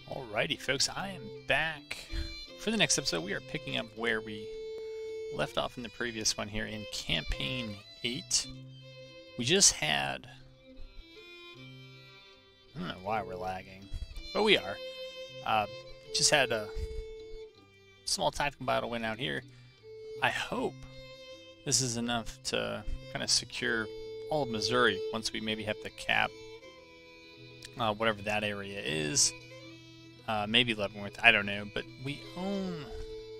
Alrighty, folks, I am back. For the next episode, we are picking up where we left off in the previous one here in Campaign 8. We just had... I don't know why we're lagging, but we are. Just had a small tactical battle win out here. I hope this is enough to kind of secure all of Missouri once we maybe have to cap whatever that area is. Maybe Leavenworth, I don't know, but we own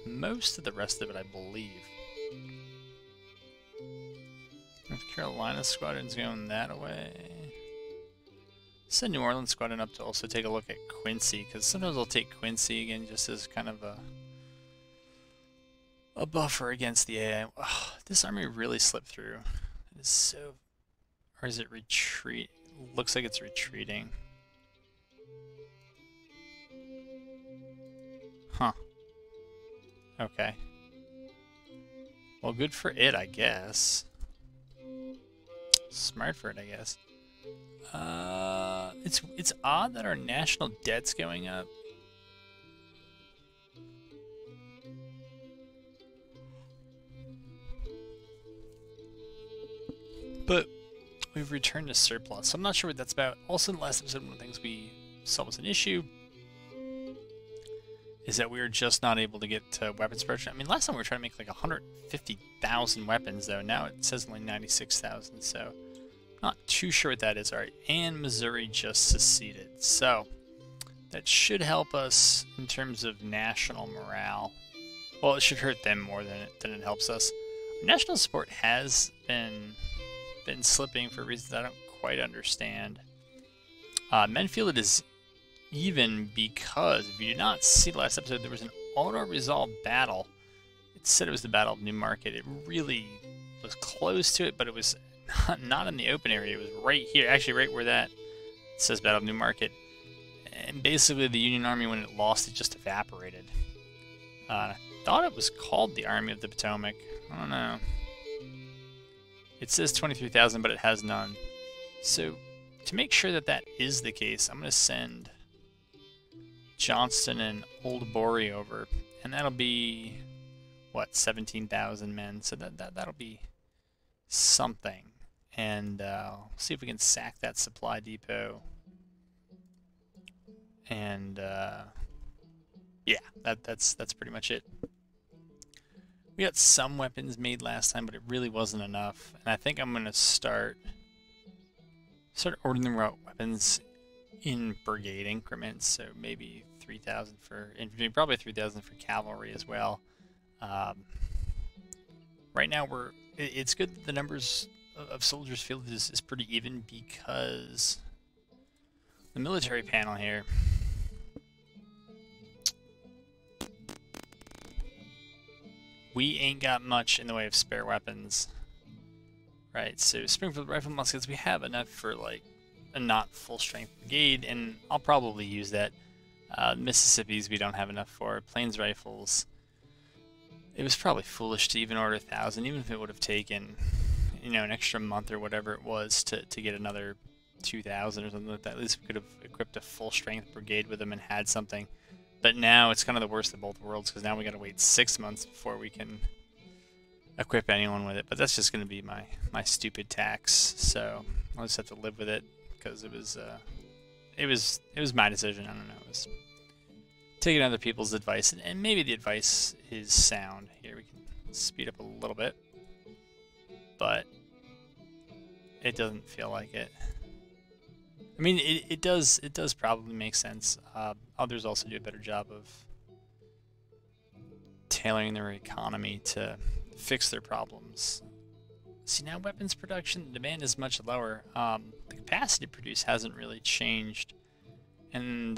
most of the rest of it, I believe. North Carolina squadron's going that way. Send New Orleans squadron up to also take a look at Quincy, because sometimes I'll take Quincy again just as kind of a buffer against the AI. Oh, this army really slipped through. It is so... Or is it retreat? Looks like it's retreating. Huh. Okay. Well, good for it, I guess. Smart for it, I guess. It's odd that our national debt's going up. But we've returned to surplus, so I'm not sure what that's about. Also, in the last episode, one of the things we saw was an issue is that we were just not able to get weapons production. I mean, last time we were trying to make like 150,000 weapons, though. Now it says only 96,000, so not too sure what that is. All right, and Missouri just seceded, so that should help us in terms of national morale. Well, it should hurt them more than it helps us. National support has been slipping for reasons I don't quite understand. Menfield is even because, if you did not see the last episode, there was an auto-resolved battle. It said it was the Battle of New Market. It really was close to it, but it was not in the open area. It was right here, actually right where that says Battle of New Market. And basically the Union Army, when it lost, it just evaporated. I thought it was called the Army of the Potomac. I don't know. It says 23,000, but it has none. So, to make sure that that is the case, I'm going to send Johnston and Old Borey over, and that'll be, what, 17,000 men, so that'll be something. And see if we can sack that supply depot. And yeah, that's pretty much it. We got some weapons made last time, but it really wasn't enough. And I think I'm gonna start ordering weapons in brigade increments. So maybe 3,000 for infantry, probably 3,000 for cavalry as well. Right now it's good that the numbers of soldiers fielded is pretty even, because the military panel here, we ain't got much in the way of spare weapons. Right, so Springfield rifle muskets, we have enough for like a not full strength brigade, and I'll probably use that. Mississippi's we don't have enough for. Plains rifles, it was probably foolish to even order 1,000, even if it would have taken, you know, an extra month or whatever it was to get another 2,000 or something like that. At least we could have equipped a full strength brigade with them and had something. But now it's kind of the worst of both worlds, because now we got to wait 6 months before we can equip anyone with it. But that's just going to be my stupid tax, so I'll just have to live with it, because it was my decision. I don't know. It was taking other people's advice, and maybe the advice is sound. Here we can speed up a little bit, but it doesn't feel like it. I mean, it does probably make sense. Others also do a better job of tailoring their economy to fix their problems. See, now weapons production, the demand is much lower. The capacity to produce hasn't really changed. And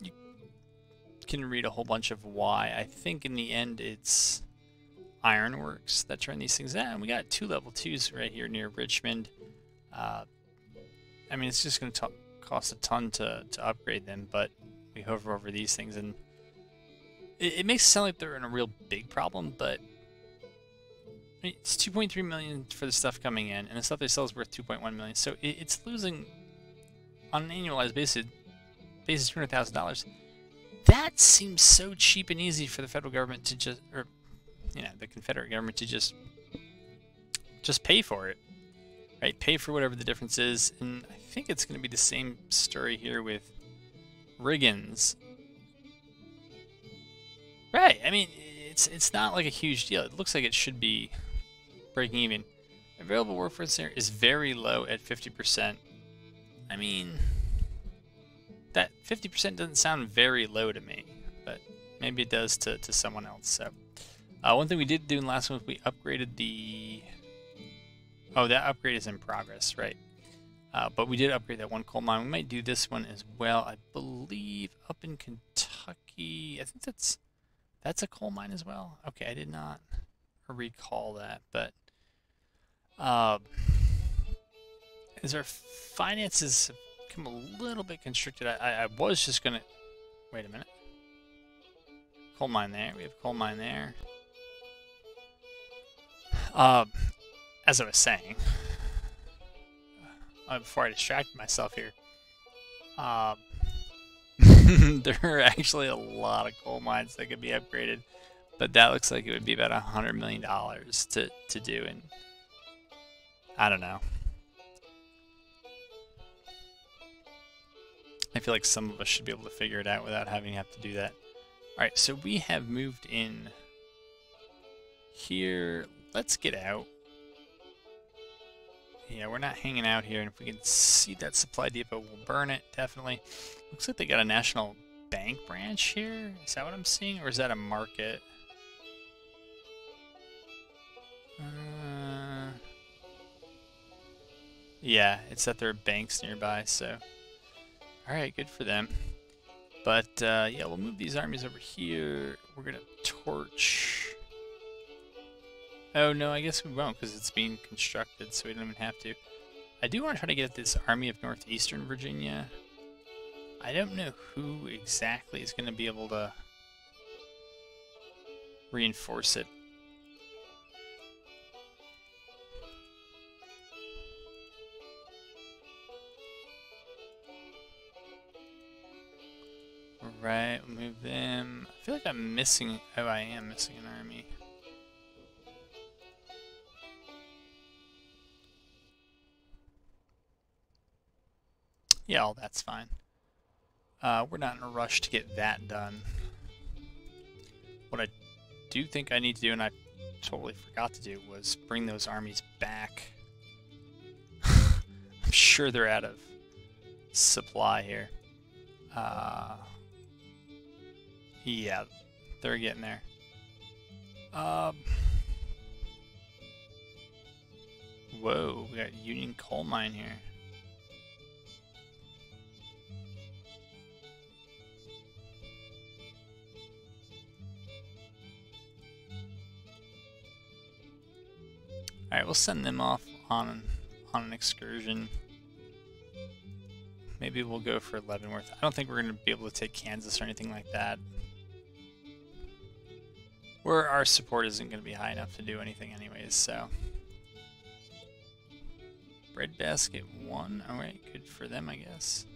you can read a whole bunch of why. I think in the end it's ironworks that turn these things out. And we got 2 level 2s right here near Richmond. I mean, it's just going to cost a ton to upgrade them, but we hover over these things, and it makes it sound like they're in a real big problem, but I mean, it's 2.3 million for the stuff coming in, and the stuff they sell is worth 2.1 million, so it's losing, on an annualized basis, base is $200,000. That seems so cheap and easy for the federal government to just, or the Confederate government to just pay for it, right? Pay for whatever the difference is, and I think it's going to be the same story here with Riggins. Right. I mean, it's not like a huge deal. It looks like it should be breaking even. Available workforce there is very low at 50%. I mean, that 50% doesn't sound very low to me, but maybe it does to someone else. So, one thing we did do in the last one was we upgraded the... Oh, that upgrade is in progress, right? But we did upgrade that one coal mine. We might do this one as well. I believe up in Kentucky. I think that's a coal mine as well. Okay, I did not recall that, but as our finances have become a little bit constricted, I was just gonna wait a minute. Coal mine there. We have coal mine there. As I was saying, before I distracted myself here, there are actually a lot of coal mines that could be upgraded, but that looks like it would be about $100 million to do, and I don't know. I feel like some of us should be able to figure it out without having to have to do that. Alright, so we have moved in here. Let's get out. Yeah, we're not hanging out here, and if we can see that supply depot, we'll burn it, definitely. Looks like they got a national bank branch here. Is that what I'm seeing, or is that a market? Yeah, it's that there are banks nearby, so... Alright, good for them. But, yeah, we'll move these armies over here. We're gonna torch... Oh, no, I guess we won't, because it's being constructed, so we don't even have to. I do want to try to get at this Army of Northeastern Virginia. I don't know who exactly is going to be able to reinforce it. Right, we'll move them. I feel like I'm missing... Oh, I am missing an army. Yeah, all that's fine. We're not in a rush to get that done. What I do think I need to do, and I totally forgot to do, was bring those armies back. I'm sure they're out of supply here. Yeah, they're getting there. Whoa, we got Union Coal Mine here. Alright, we'll send them off on an excursion. Maybe we'll go for Leavenworth. I don't think we're going to be able to take Kansas or anything like that. Where our support isn't going to be high enough to do anything anyways, so... Breadbasket 1. Alright, good for them, I guess.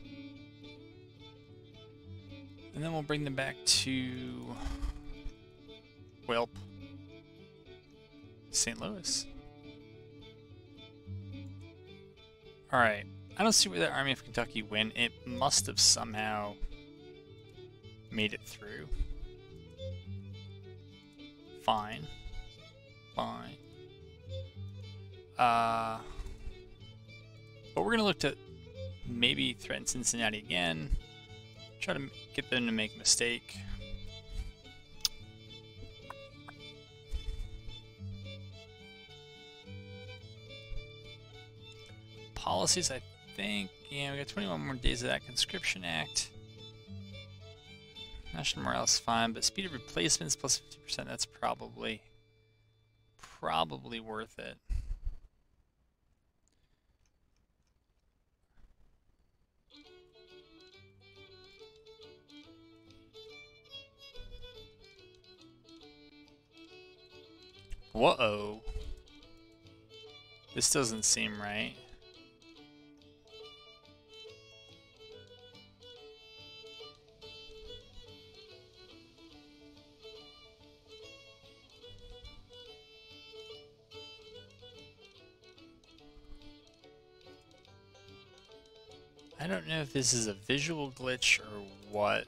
And then we'll bring them back to... Welp. St. Louis. Alright, I don't see where the Army of Kentucky went. It must have somehow made it through. Fine. Fine. But we're going to look to maybe threaten Cincinnati again. Try to get them to make a mistake. Policies, I think, yeah, we got 21 more days of that Conscription Act. National morale is fine, but speed of replacements plus 50%, that's probably worth it. Whoa. This doesn't seem right. I don't know if this is a visual glitch or what.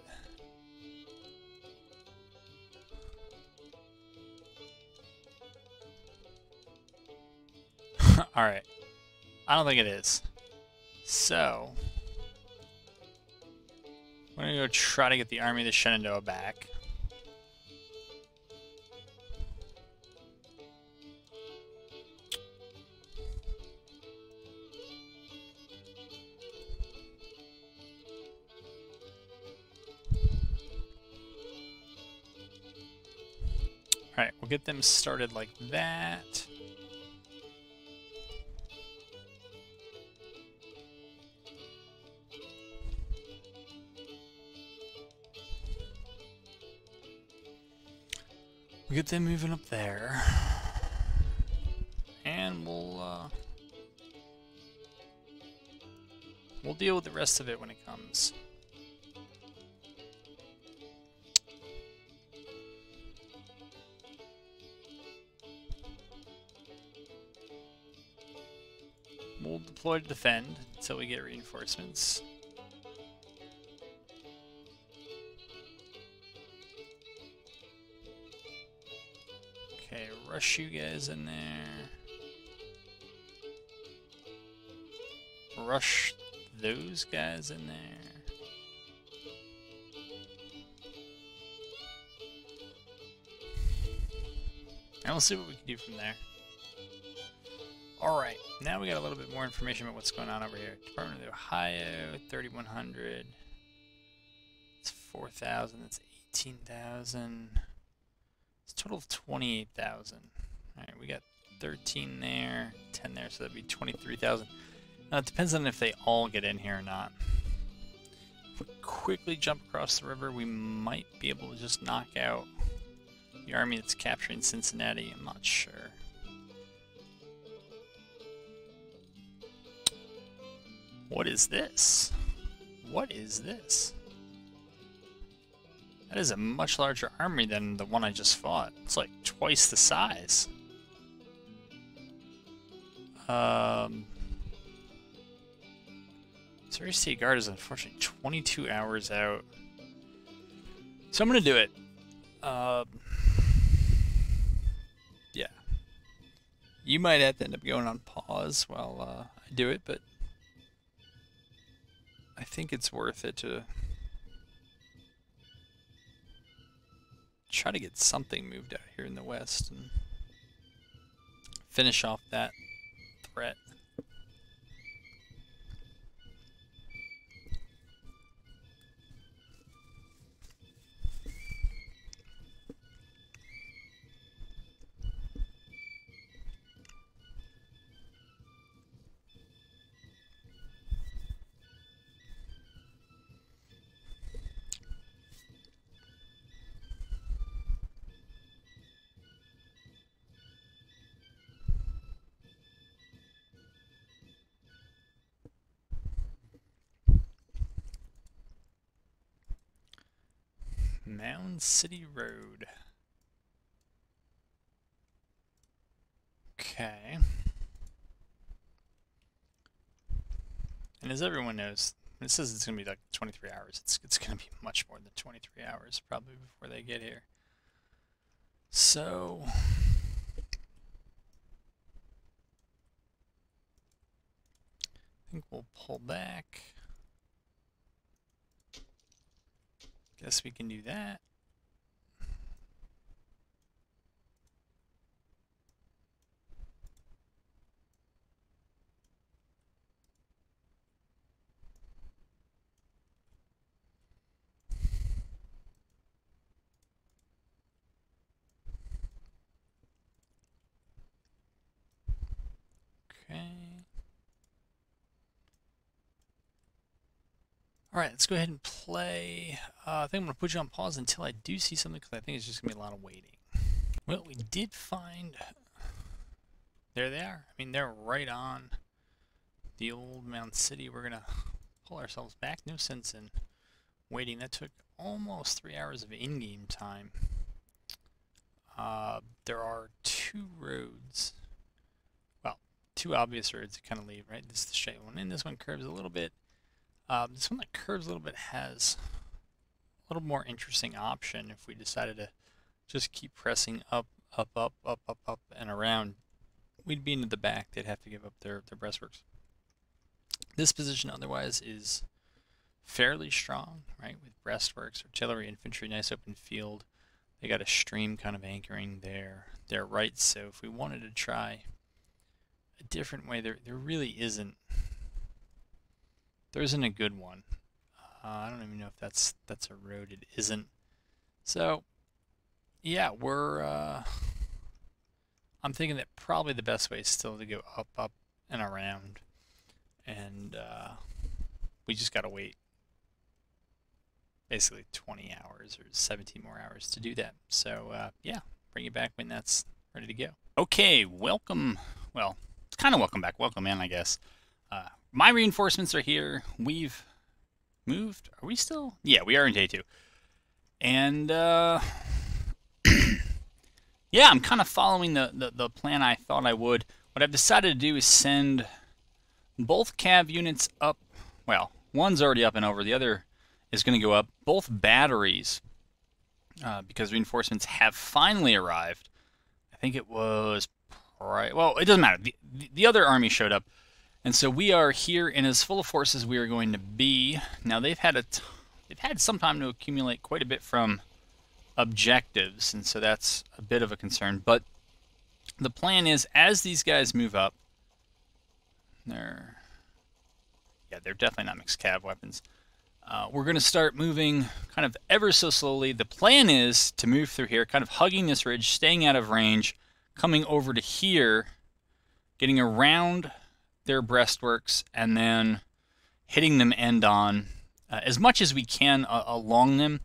Alright. I don't think it is. So, we're gonna go try to get the army of the Shenandoah back. Alright, we'll get them started like that. We'll get them moving up there. And we'll deal with the rest of it when it comes. We'll deploy to defend until we get reinforcements. Okay, rush you guys in there. Rush those guys in there. And we'll see what we can do from there. Alright, now we got a little bit more information about what's going on over here. Department of Ohio, 3,100. It's 4,000, that's 18,000. It's a total of 28,000. Alright, we got 13 there, 10 there, so that'd be 23,000. Now it depends on if they all get in here or not. If we quickly jump across the river, we might be able to just knock out the army that's capturing Cincinnati. I'm not sure. What is this? What is this? That is a much larger army than the one I just fought. It's like twice the size. Surrey State Guard is unfortunately 22 hours out. So I'm gonna do it. Yeah. You might have to end up going on pause while I do it, but I think it's worth it to try to get something moved out here in the west and finish off that threat. Mound City Road. Okay. And as everyone knows, it says it's going to be like 23 hours. It's going to be much more than 23 hours probably before they get here. So I think we'll pull back. Guess we can do that. Okay. Alright, let's go ahead and play. I think I'm going to put you on pause until I do see something, because I think it's just going to be a lot of waiting. Well, we did find... There they are. I mean, they're right on the old Mound City. We're going to pull ourselves back. No sense in waiting. That took almost 3 hours of in-game time. There are two roads. Well, two obvious roads to kind of leave, right? This is the straight one, and this one curves a little bit. This one that curves a little bit has a little more interesting option if we decided to just keep pressing up, up, up, up, up, up, and around. We'd be into the back. They'd have to give up their breastworks. This position otherwise is fairly strong, right? With breastworks, artillery, infantry, nice open field. They got a stream kind of anchoring their right. So if we wanted to try a different way, there really isn't. There isn't a good one. I don't even know if that's a road. It isn't. So yeah, I'm thinking that probably the best way is still to go up, up, and around, and we just gotta wait basically 20 hours or 17 more hours to do that. So yeah, bring it back when that's ready to go. Okay, welcome. Well, it's kind of welcome back. Welcome in, I guess. My reinforcements are here. We've moved. Are we still? Yeah, we are in day 2. And yeah, I'm kind of following the plan I thought I would. What I've decided to do is send both cav units up. Well, one's already up and over. The other is going to go up. Both batteries, because reinforcements have finally arrived. I think it was, well, it doesn't matter. The other army showed up. And so we are here in as full a force as we are going to be. Now they've had some time to accumulate quite a bit from objectives, and so that's a bit of a concern. But the plan is, as these guys move up, they're definitely not mixed cav weapons. We're going to start moving kind of ever so slowly. The plan is to move through here, kind of hugging this ridge, staying out of range, coming over to here, getting around their breastworks, and then hitting them end on as much as we can along them.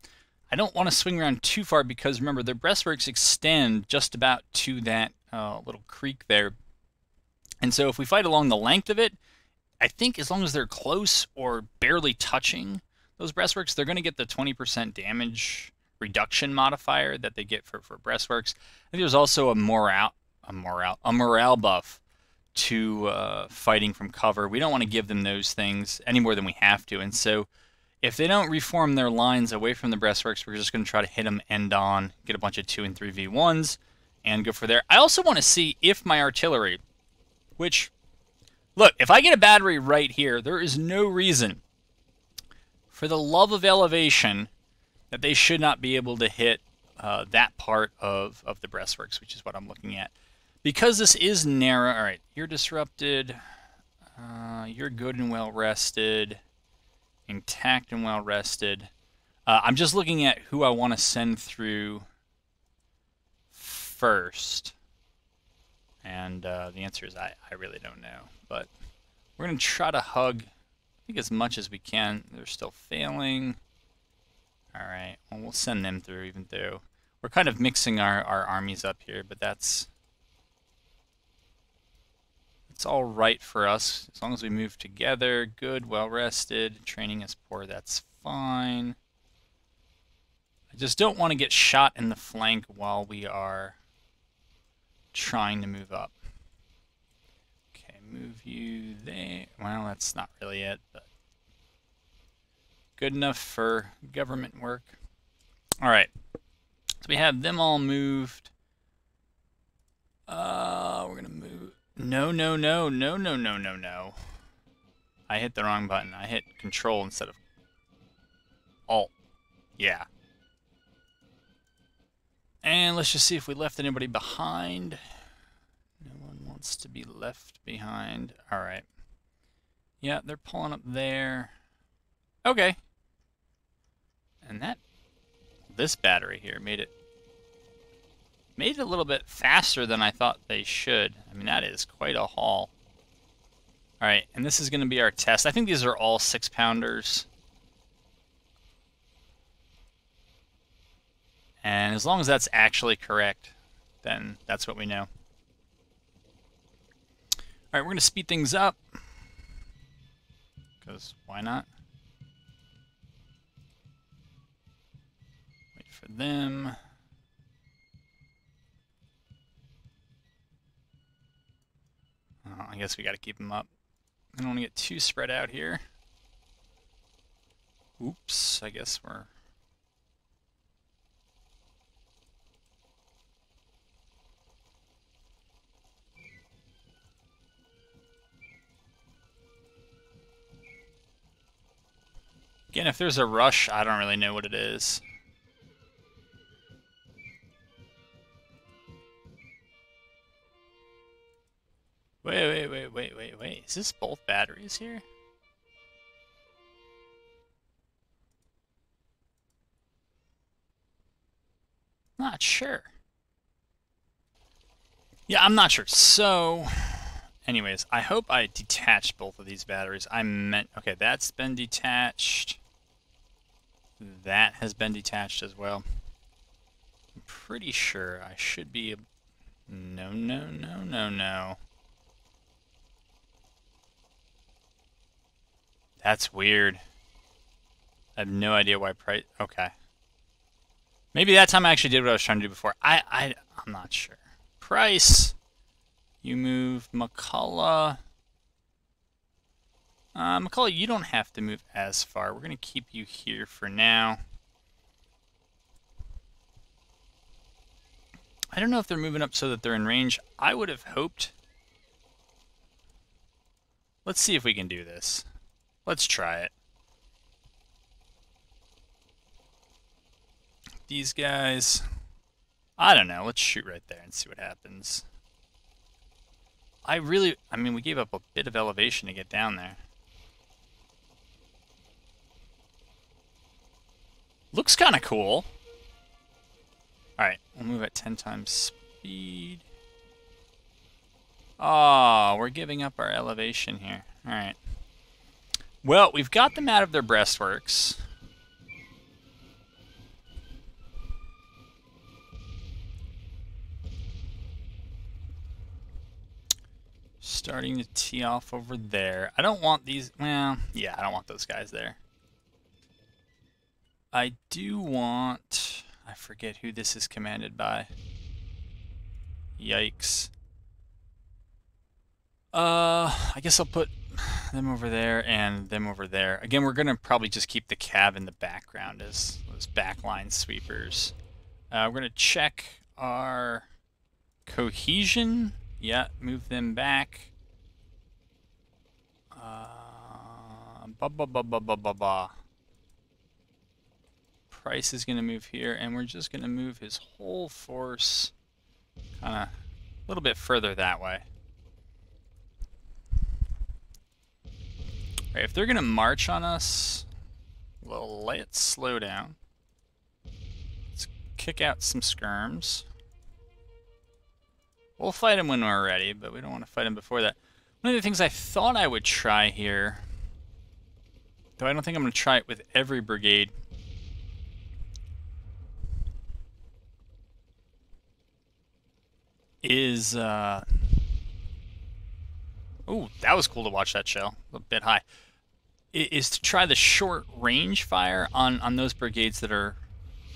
I don't want to swing around too far because, remember, their breastworks extend just about to that little creek there. And so if we fight along the length of it, I think as long as they're close or barely touching those breastworks, they're going to get the 20% damage reduction modifier that they get for breastworks. I think there's also a morale buff to fighting from cover. We don't want to give them those things any more than we have to. And so if they don't reform their lines away from the breastworks, we're just going to try to hit them end on, get a bunch of 2 and 3v1s, and go for there. I also want to see if my artillery, which, look, if I get a battery right here, there is no reason, for the love of elevation, that they should not be able to hit that part of the breastworks, which is what I'm looking at. Because this is narrow, all right, you're disrupted, you're good and well rested, intact and well rested. I'm just looking at who I want to send through first. And the answer is I really don't know. But we're going to try to hug, I think, as much as we can. They're still failing. All right, well, we'll send them through, even though we're kind of mixing our armies up here, but it's all right for us as long as we move together. Good, well rested. Training is poor. That's fine. I just don't want to get shot in the flank while we are trying to move up. Okay, move you there. Well, that's not really it, but good enough for government work. All right, so we have them all moved. We're gonna move. No. I hit the wrong button. I hit Control instead of Alt. Yeah. And let's just see if we left anybody behind. No one wants to be left behind. All right. Yeah, they're pulling up there. Okay. And this battery here made it a little bit faster than I thought they should. I mean, that is quite a haul. All right, and this is going to be our test. I think these are all 6-pounders. And as long as that's actually correct, then that's what we know. All right, we're going to speed things up. Because why not? Wait for them. Oh, I guess we got to keep them up. I don't want to get too spread out here. Oops, I guess we're... Again, if there's a rush, I don't really know what it is. Wait. Is this both batteries here? Not sure. Yeah, I'm not sure. So, anyways, I hope I detached both of these batteries. I meant... Okay, that's been detached. That has been detached as well. I'm pretty sure I should be... No. That's weird. I have no idea why price... Okay. Maybe that time I actually did what I was trying to do before. I'm not sure. Price. You move McCullough. McCullough, you don't have to move as far. We're going to keep you here for now. I don't know if they're moving up so that they're in range. I would have hoped. Let's see if we can do this. Let's try it. These guys, I don't know. Let's shoot right there and see what happens. I mean, we gave up a bit of elevation to get down there. Looks kind of cool. Alright, we'll move at 10 times speed. Oh, we're giving up our elevation here. Alright. Well, we've got them out of their breastworks. Starting to tee off over there. I don't want these... Well, yeah, I don't want those guys there. I do want... I forget who this is commanded by. Yikes. I guess I'll put them over there and them over there. Again, we're going to probably just keep the cab in the background as those backline sweepers. We're going to check our cohesion. Yeah, move them back. Price is going to move here, and we're just going to move his whole force kind of a little bit further that way. All right, if they're going to march on us, well, let's slow down. Let's kick out some skirms. We'll fight him when we're ready, but we don't want to fight him before that. One of the things I thought I would try here, though I don't think I'm going to try it with every brigade, is... Ooh, that was cool to watch that shell. A bit high. Is to try the short range fire on those brigades that are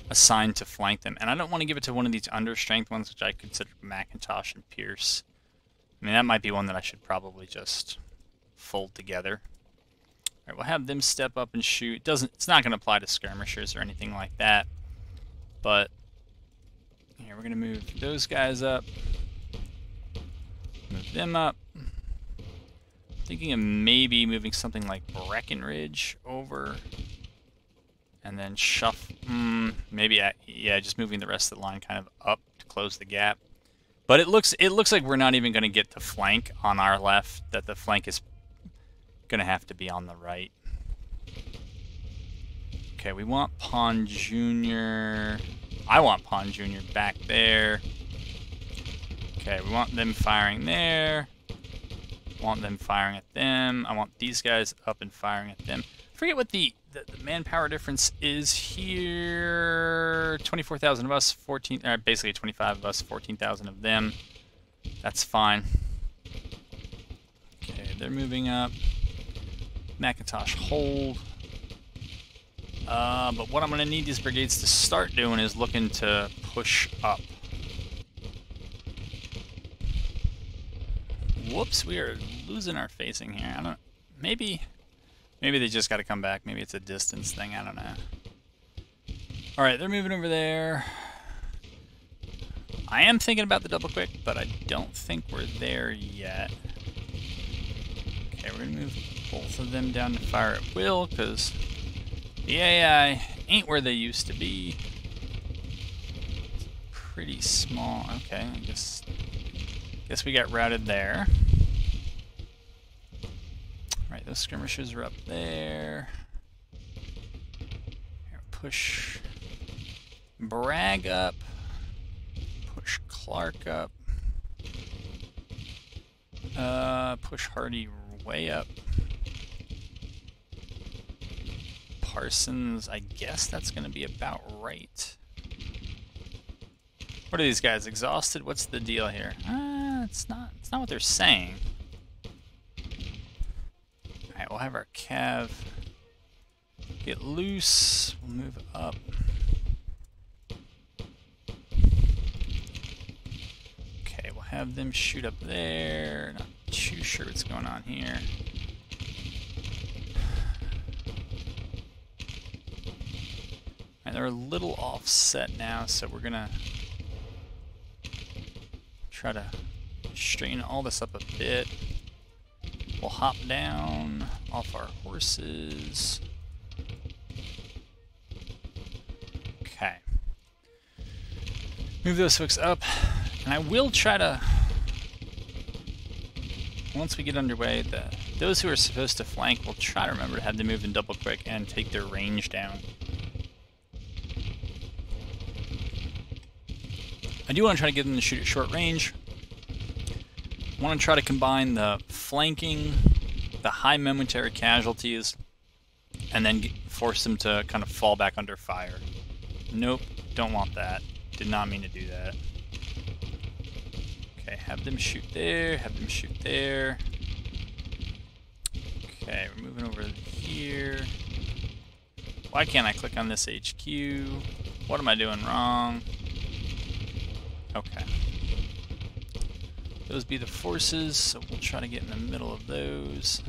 assigned to flank them. And I don't want to give it to one of these understrength ones, which I consider McIntosh and Pierce. I mean, that might be one that I should probably just fold together. Alright, we'll have them step up and shoot. It's not going to apply to skirmishers or anything like that. But, here, we're going to move those guys up. Move them up. Thinking of maybe moving something like Breckenridge over. And then shuffle, maybe, yeah, just moving the rest of the line kind of up to close the gap. But it looks like we're not even going to get the flank on our left, that the flank is going to have to be on the right. Okay, we want Pawn Jr. I want Pawn Jr. back there. Okay, we want them firing there. Want them firing at them. I want these guys up and firing at them. I forget what the manpower difference is here. 24,000 of us, basically 25 of us, 14,000 of them. That's fine. Okay, they're moving up. McIntosh hold. But what I'm going to need these brigades to start doing is looking to push up. Whoops, we are losing our facing here. Maybe Maybe they just got to come back. Maybe it's a distance thing. I don't know. All right, they're moving over there. I am thinking about the double quick, but I don't think we're there yet. Okay, we're going to move both of them down to fire at will, because the AI ain't where they used to be. It's pretty small. Okay, I guess we got routed there. Alright, those skirmishers are up there. Here, push Bragg up. Push Clark up. Push Hardy way up. Parsons, I guess that's going to be about right. What are these guys, exhausted? What's the deal here? It's not what they're saying. Alright, we'll have our Cav get loose. We'll move up. Okay, we'll have them shoot up there. Not too sure what's going on here. And they're a little offset now, so we're gonna try to straighten all this up a bit. We'll hop down off our horses. Okay. Move those folks up, and I will try to, once we get underway, those who are supposed to flank, we'll try to remember to have them move in double quick and take their range down. I do want to try to get them to shoot at short range. I want to try to combine the flanking, the high momentary casualties, and then force them to kind of fall back under fire. Nope, don't want that. Did not mean to do that. Okay, have them shoot there, have them shoot there. Okay, we're moving over here. Why can't I click on this HQ? What am I doing wrong? Okay. Those be the forces, so we'll try to get in the middle of those.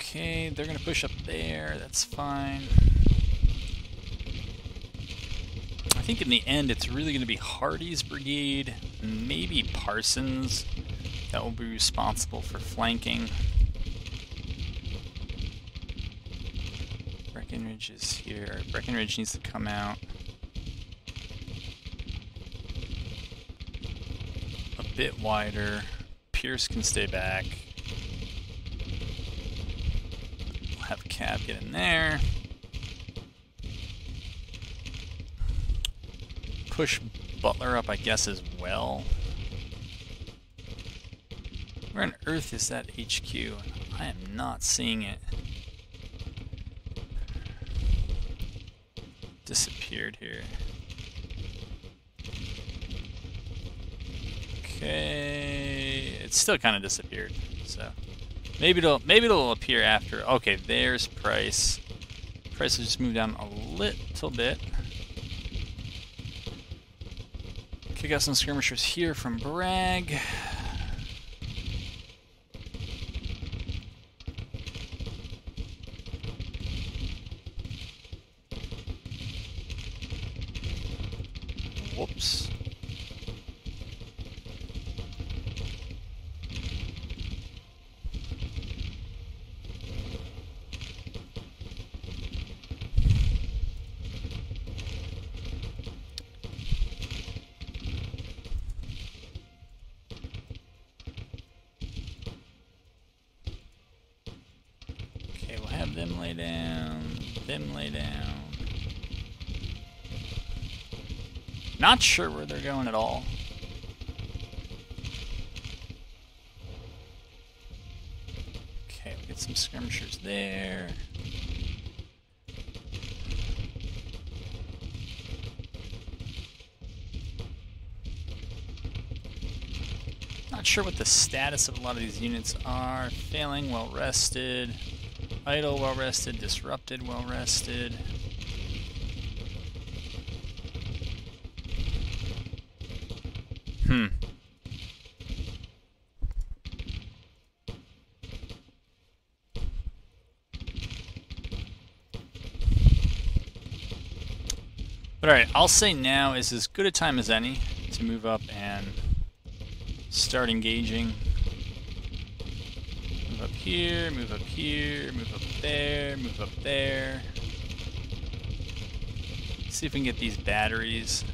Okay, they're going to push up there, that's fine. I think in the end it's really going to be Hardy's brigade, maybe Parsons, that will be responsible for flanking. Breckenridge is here. Breckenridge needs to come out. A bit wider. Pierce can stay back. We'll have Cab get in there. Push Butler up, I guess, as well. Where on earth is that HQ? I am not seeing it. Disappeared here. Okay, it's still kind of disappeared. So maybe it'll appear after. Okay, there's Price. Price will just move down a little bit. Okay, got some skirmishers here from Bragg. Whoops. Okay, we'll have them lay down, them lay down. Not sure where they're going at all. Okay, we'll get some skirmishers there. Not sure what the status of a lot of these units are. Failing, well rested. Idle, well rested. Disrupted, well rested. But alright, I'll say now is as good a time as any to move up and start engaging. Move up here, move up here, move up there, move up there. See if we can get these batteries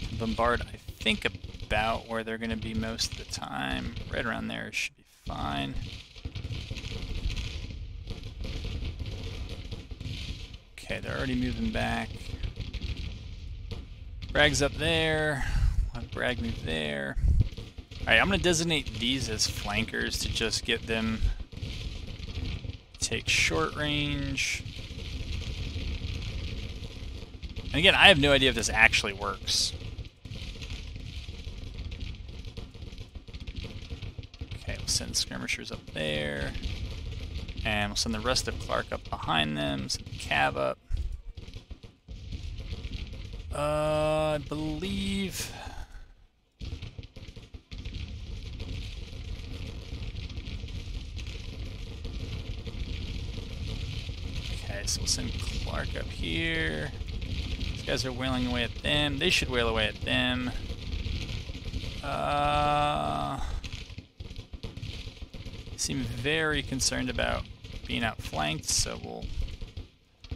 to bombard, I think, about where they're going to be most of the time. Right around there should be fine. Okay, they're already moving back. Brag's up there. Let Bragg move there. Alright, I'm going to designate these as flankers to just get them take short range. And again, I have no idea if this actually works. Okay, we'll send skirmishers up there. And we'll send the rest of Clark up behind them. Send Cav up. I believe... Okay, so we'll send Clark up here. These guys are wailing away at them. They should wail away at them. Seem very concerned about being outflanked, so we'll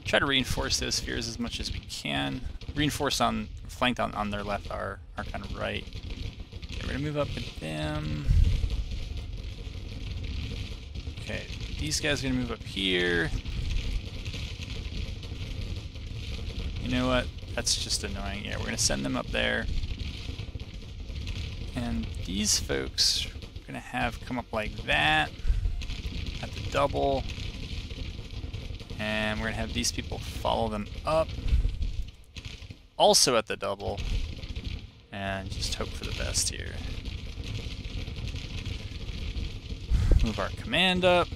try to reinforce those spheres as much as we can. Reinforce on flanked on their left, our kind of right. Okay, we're gonna move up with them. Okay, these guys are gonna move up here. You know what? That's just annoying. Yeah, we're gonna send them up there. And these folks are gonna have come up like that at the double. And we're gonna have these people follow them up. Also at the double. And just hope for the best here. Move our command up.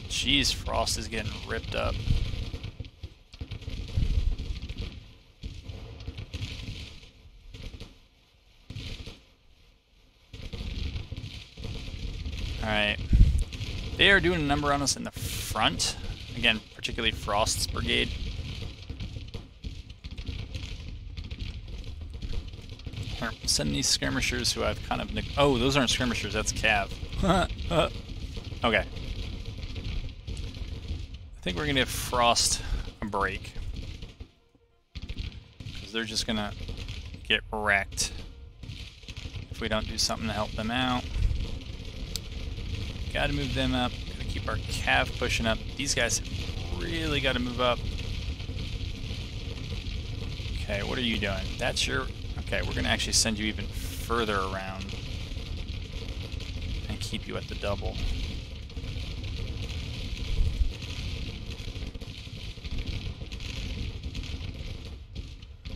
Jeez, Frost is getting ripped up. Alright. They are doing a number on us in the front. Again, particularly Frost's brigade. Send these skirmishers who I've kind of... Oh, those aren't skirmishers, that's Cav. Okay. I think we're going to give Frost a break. Because they're just going to get wrecked if we don't do something to help them out. Got to move them up. Got to keep our Cav pushing up. These guys have really got to move up. Okay, what are you doing? That's your... Okay, we're going to actually send you even further around and keep you at the double.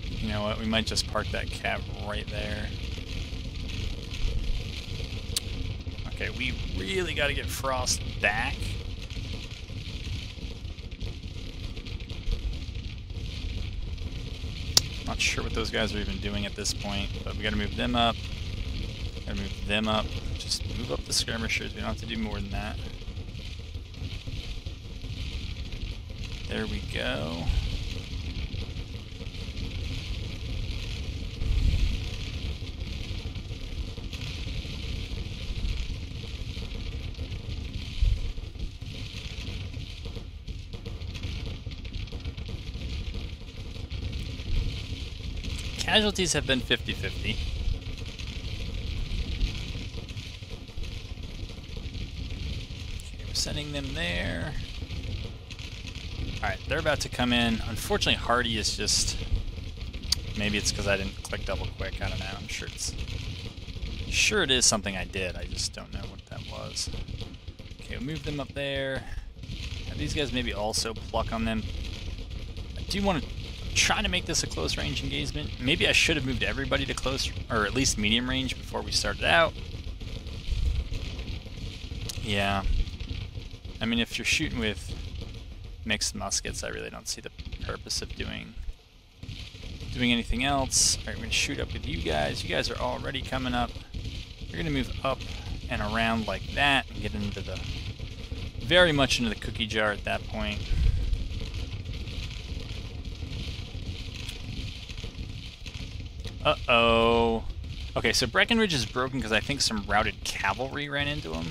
You know what? We might just park that Cav right there. Okay, we really got to get Frost back. Not sure what those guys are even doing at this point, but we got to move them up. Got to move them up. Just move up the skirmishers. We don't have to do more than that. There we go. Casualties have been 50-50. Okay, we're sending them there. Alright, they're about to come in. Unfortunately, Hardy is just... Maybe it's because I didn't click double quick. I don't know. I'm sure it's... Sure it is something I did. I just don't know what that was. Okay, we'll move them up there. Have these guys maybe also pluck on them. I do want to... Trying to make this a close range engagement. Maybe I should have moved everybody to close, or at least medium range before we started out. Yeah. I mean, if you're shooting with mixed muskets, I really don't see the purpose of doing anything else. Alright, we're going to shoot up with you guys. You guys are already coming up. You're going to move up and around like that and get into the... very much into the cookie jar at that point. Uh-oh. Okay, so Breckenridge is broken because I think some routed cavalry ran into him.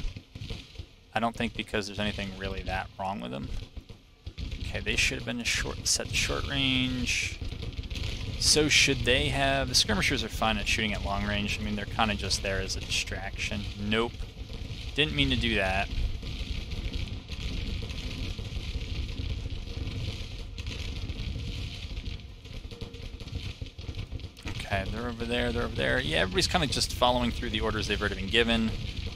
I don't think because there's anything really that wrong with them. Okay, they should have been set to short range. So should they have... The skirmishers are fine at shooting at long range. I mean, they're kind of just there as a distraction. Nope. Didn't mean to do that. Okay, they're over there, they're over there. Yeah, everybody's kind of just following through the orders they've already been given.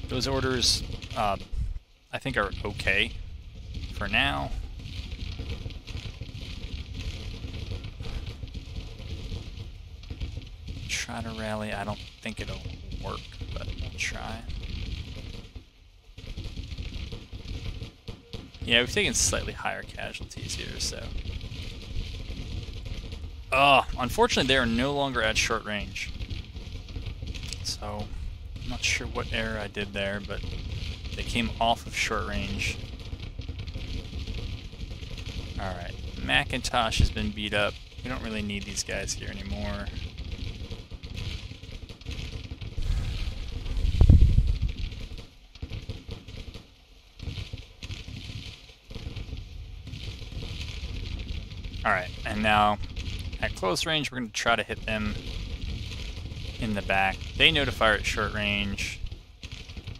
Those orders, I think, are okay for now. Try to rally. I don't think it'll work, but we'll try. Yeah, we've taken slightly higher casualties here, so... unfortunately they are no longer at short range. So, I'm not sure what error I did there, but they came off of short range. Alright, McIntosh has been beat up. We don't really need these guys here anymore. Alright, and now at close range we're going to try to hit them in the back. They know to fire at short range.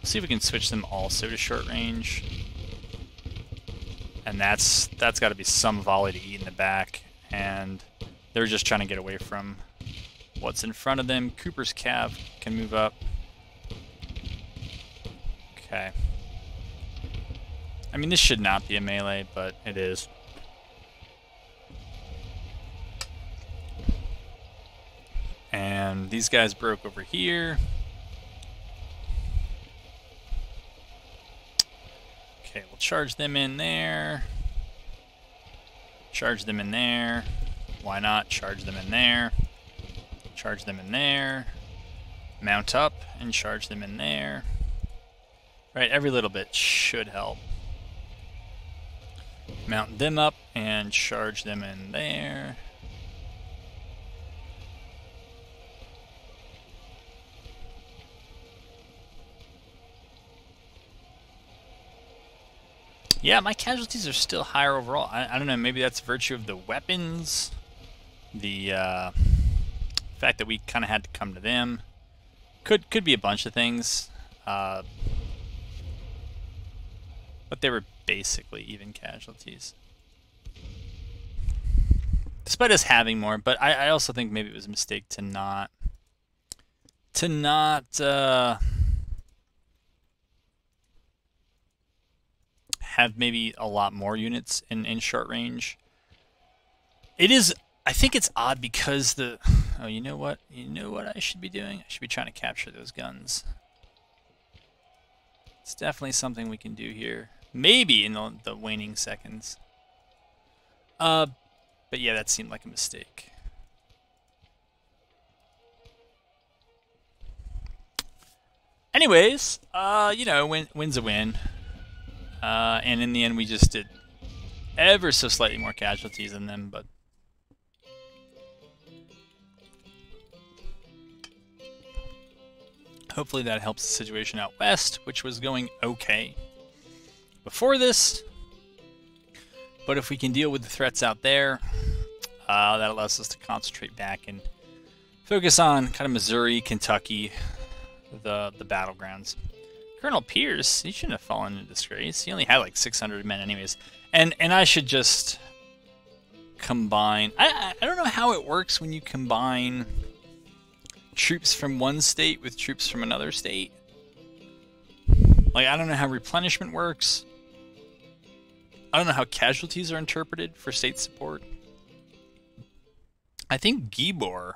See if we can switch them also to short range. And that's got to be some volley to eat in the back, and they're just trying to get away from what's in front of them. Cooper's Cav can move up. Okay. I mean, this should not be a melee, but it is. And these guys broke over here. Okay, we'll charge them in there. Charge them in there. Why not? Charge them in there. Charge them in there. Mount up and charge them in there. Right, every little bit should help. Mount them up and charge them in there. Yeah, my casualties are still higher overall. I don't know, maybe that's virtue of the weapons, the fact that we kind of had to come to them. Could be a bunch of things, but they were basically even casualties, despite us having more. But I also think maybe it was a mistake to not have maybe a lot more units in short range. It is, I think it's odd because the... Oh, you know what? You know what I should be doing? I should be trying to capture those guns. It's definitely something we can do here. Maybe in the waning seconds. But yeah, that seemed like a mistake. Anyways, you know, win's a win. And in the end, we just did ever so slightly more casualties than them, but hopefully that helps the situation out west, which was going okay before this. But if we can deal with the threats out there, that allows us to concentrate back and focus on kind of Missouri, Kentucky, the battlegrounds. Colonel Pierce, he shouldn't have fallen into disgrace. He only had like 600 men anyways. And I should just combine... I don't know how it works when you combine troops from one state with troops from another state. Like, I don't know how replenishment works. I don't know how casualties are interpreted for state support. I think Gibor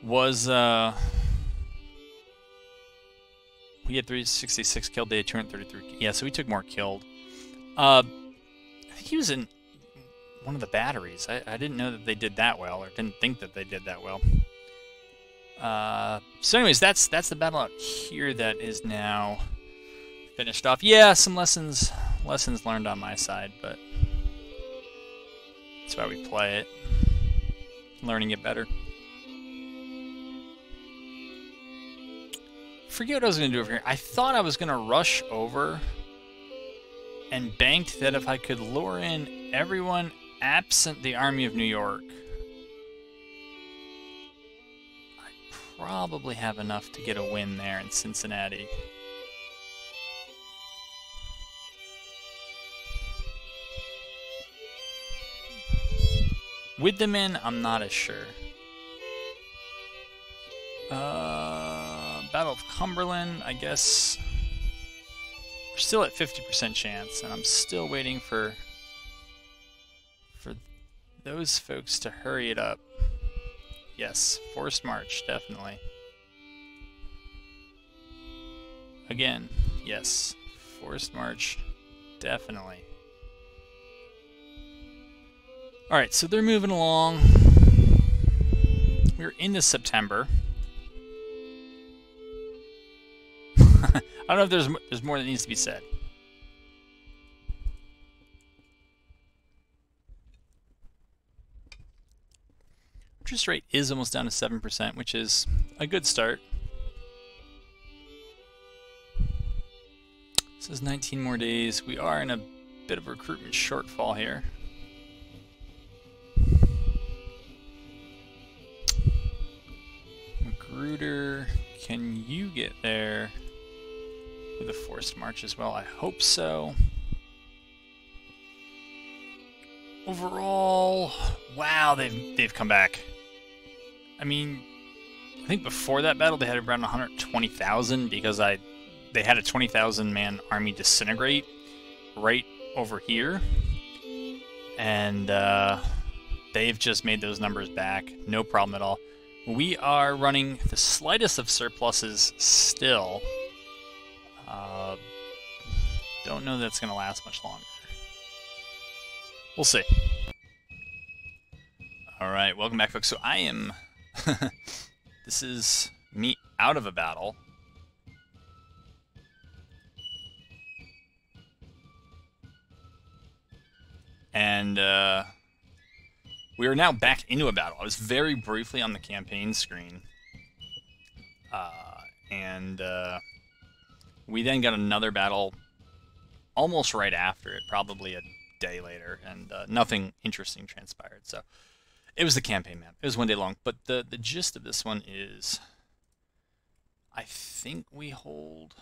was... We had 366 killed, they had 233. Yeah, so we took more killed. I think he was in one of the batteries. I didn't know that they did that well, or didn't think that they did that well. So anyways, that's the battle out here that is now finished off. Yeah, some lessons learned on my side, but that's why we play it. Learning it better. Forget what I was going to do over here. I thought I was going to rush over and banked that if I could lure in everyone absent the Army of New York, I probably have enough to get a win there in Cincinnati. With them in, I'm not as sure. Battle of Cumberland, I guess. We're still at 50% chance, and I'm still waiting for those folks to hurry it up. Yes, forced march, definitely. Again, yes, forced march, definitely. Alright, so they're moving along. We're into September. I don't know if there's more that needs to be said. Interest rate is almost down to 7%, which is a good start. This is 19 more days. We are in a bit of a recruitment shortfall here. Magruder, can you get there with a forced march as well? I hope so. Overall, wow, they've come back. I mean, I think before that battle they had around 120,000 because they had a 20,000 man army disintegrate right over here, and they've just made those numbers back, no problem at all. We are running the slightest of surpluses still. Don't know that's going to last much longer. We'll see. Alright, welcome back, folks. So I am... this is me out of a battle. And we are now back into a battle. I was very briefly on the campaign screen. And we then got another battle almost right after it, probably a day later, and nothing interesting transpired. So it was the campaign map. It was 1 day long, but the gist of this one is I think we hold...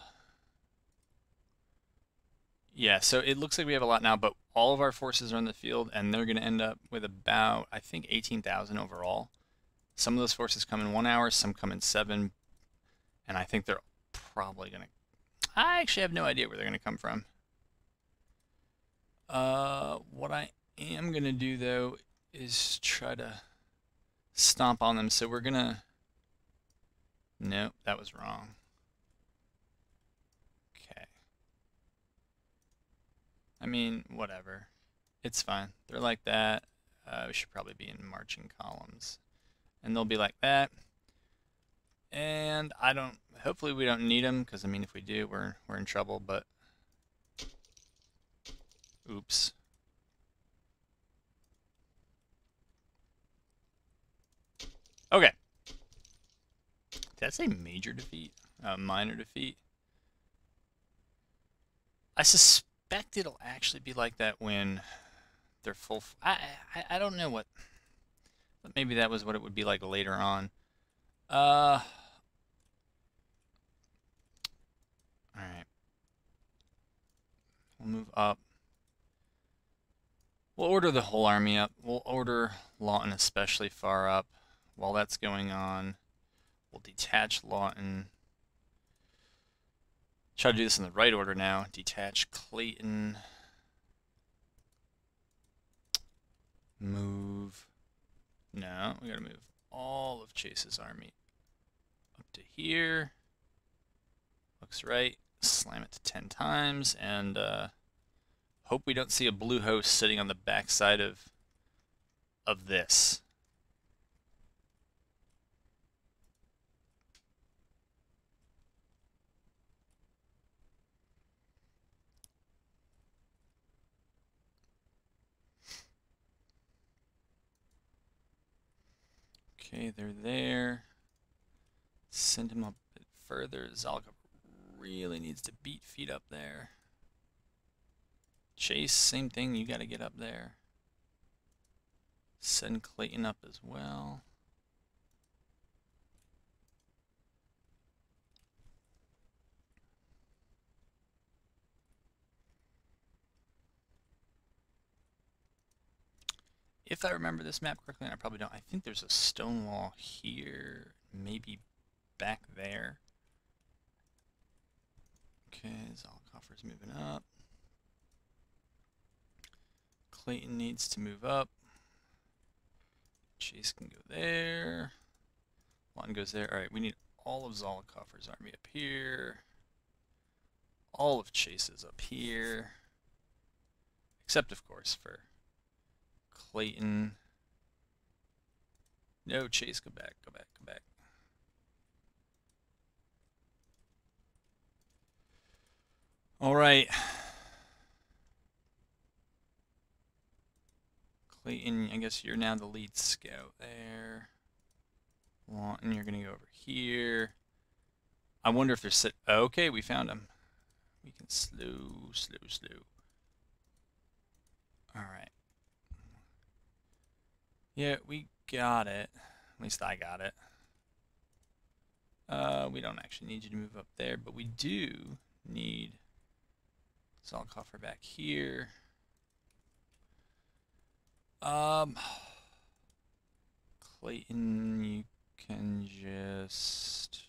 Yeah, so it looks like we have a lot now, but all of our forces are in the field, and they're going to end up with about, I think, 18,000 overall. Some of those forces come in 1 hour, some come in 7, and I think they're probably going to... I actually have no idea where they're going to come from. What I am going to do, though, is try to stomp on them. So we're going to... Nope, that was wrong. Okay. I mean, whatever. It's fine. They're like that. We should probably be in marching columns. And they'll be like that. And I don't... Hopefully we don't need them, because, I mean, if we do, we're in trouble, but... Oops. Okay. Did I say major defeat? Minor defeat? I suspect it'll actually be like that when they're full... I don't know what... But maybe that was what it would be like later on. Alright. We'll move up. We'll order the whole army up. We'll order Lawton especially far up. While that's going on, we'll detach Lawton. Try to do this in the right order now. Detach Clayton. Move. No, we gotta move all of Chase's army up to here. Looks right. Slam it to 10 times, and hope we don't see a blue host sitting on the backside of this. Okay, they're there. Send him a bit further. Zalka really needs to beat feet up there. Chase, same thing. You got to get up there. Send Clayton up as well. If I remember this map correctly, and I probably don't, I think there's a stone wall here, maybe back there. Okay, Zalkoffer's moving up. Clayton needs to move up. Chase can go there. Lawton goes there. Alright, we need all of Zalkoffer's army up here. All of Chase's up here. Except, of course, for Clayton. No, Chase, go back, go back, go back. Alright. Clayton, I guess you're now the lead scout there. Lawton, you're going to go over here. I wonder if there's... Okay, we found him. We can slow. Alright. Yeah, we got it. At least I got it. We don't actually need you to move up there, but we do need Zalkoffer back here. Clayton, you can just...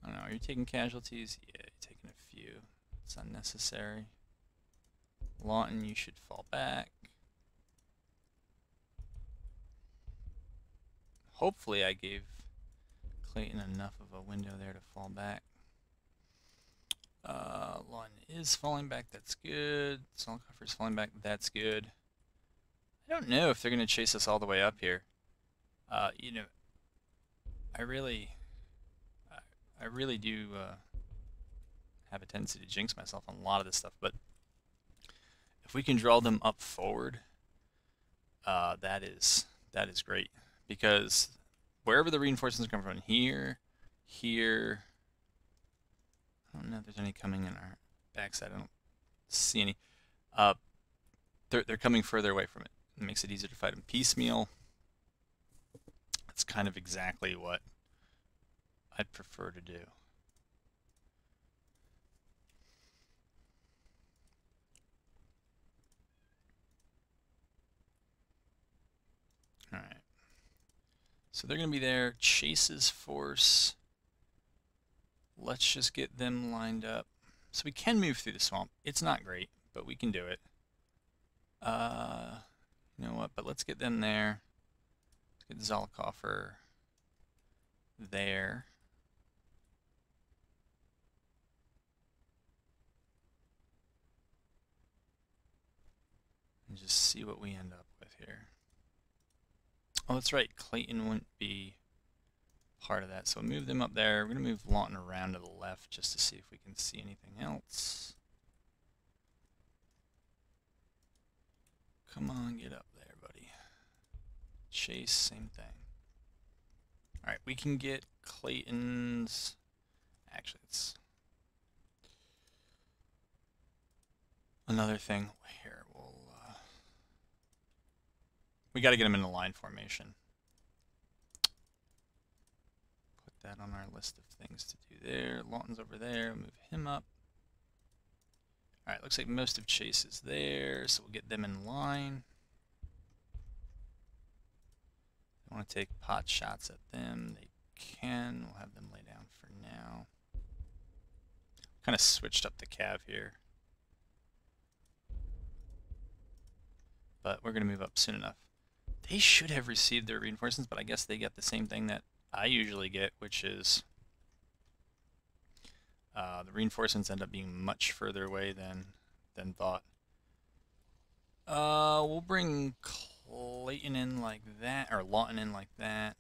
I don't know, are you taking casualties? Yeah, you're taking a few. It's unnecessary. Lawton, you should fall back. Hopefully I gave Clayton enough of a window there to fall back. Lawton is falling back, that's good. Zalkoffer's falling back, that's good. I don't know if they're going to chase us all the way up here. You know, I really do have a tendency to jinx myself on a lot of this stuff, but if we can draw them up forward, that is great, because wherever the reinforcements come from, here, I don't know if there's any coming in our backside. I don't see any. They're coming further away from it. It makes it easier to fight them piecemeal. That's kind of exactly what I'd prefer to do. Alright. So they're going to be there. Chase's force. Let's just get them lined up. So we can move through the swamp. It's not great, but we can do it. You know what? But let's get them there. Let's get Zalkoffer there. And just see what we end up with here. Oh, that's right. Clayton wouldn't be part of that. So move them up there. We're going to move Lawton around to the left just to see if we can see anything else. Come on, get up there, buddy. Chase, same thing. Alright, we can get Clayton's... Actually, it's... Another thing here, we got to get him in the line formation. Put that on our list of things to do there. Lawton's over there. Move him up. Alright, looks like most of Chase is there, so we'll get them in line. I want to take pot shots at them. They can. We'll have them lay down for now. Kind of switched up the cav here. But we're going to move up soon enough. They should have received their reinforcements, but I guess they get the same thing that I usually get, which is the reinforcements end up being much further away than thought. We'll bring Clayton in like that, or Lawton in like that.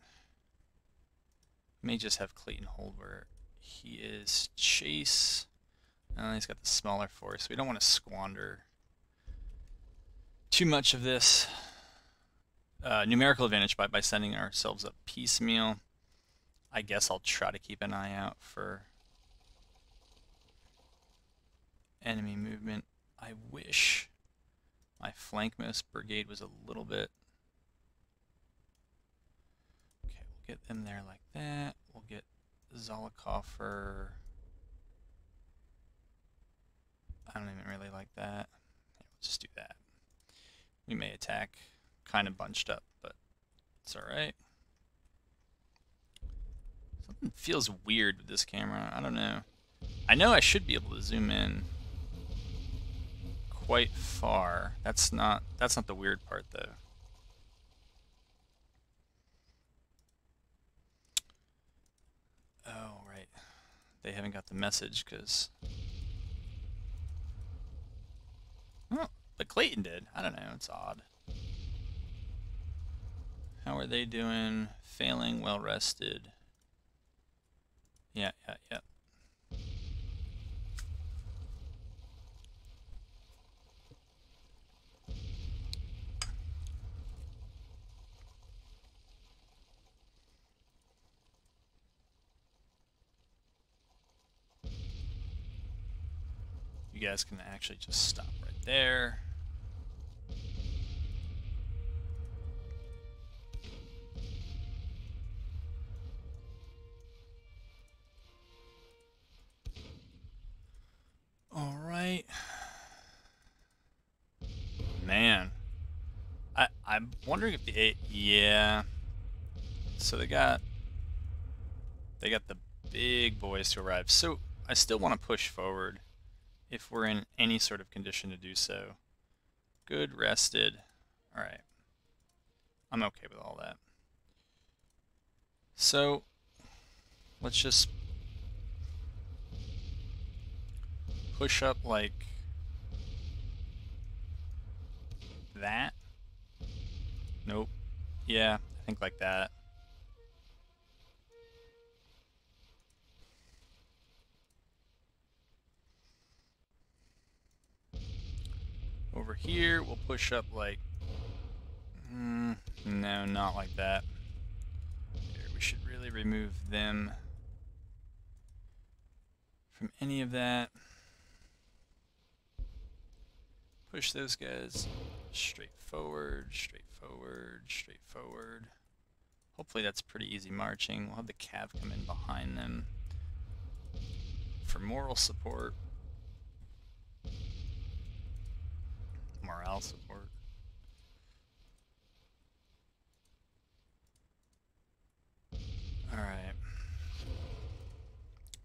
May just have Clayton hold where he is. Chase. He's got the smaller force. We don't want to squander too much of this. numerical advantage by sending ourselves up piecemeal. I guess I'll try to keep an eye out for enemy movement. I wish my flankmost brigade was a little bit... Okay, we'll get them there like that. We'll get Zollicoffer. I don't even really like that. Yeah, we'll just do that. We may attack kind of bunched up, but it's alright. Something feels weird with this camera. I don't know. I know I should be able to zoom in quite far. That's not the weird part though. Oh, right. They haven't got the message because... Oh, but Clayton did. I don't know. It's odd. How are they doing? Failing, well rested. Yeah. You guys can actually just stop right there. All right. Man. I'm wondering if the yeah. So they got the big boys to arrive. So I still want to push forward if we're in any sort of condition to do so. Good, rested. All right. I'm okay with all that. So let's just push up like that. Nope. Yeah, I think like that. Over here, we'll push up like... no, not like that. Here, we should really remove them from any of that. Push those guys straight forward, straight forward, straight forward. Hopefully that's pretty easy marching. We'll have the cav come in behind them for moral support. Morale support. Alright.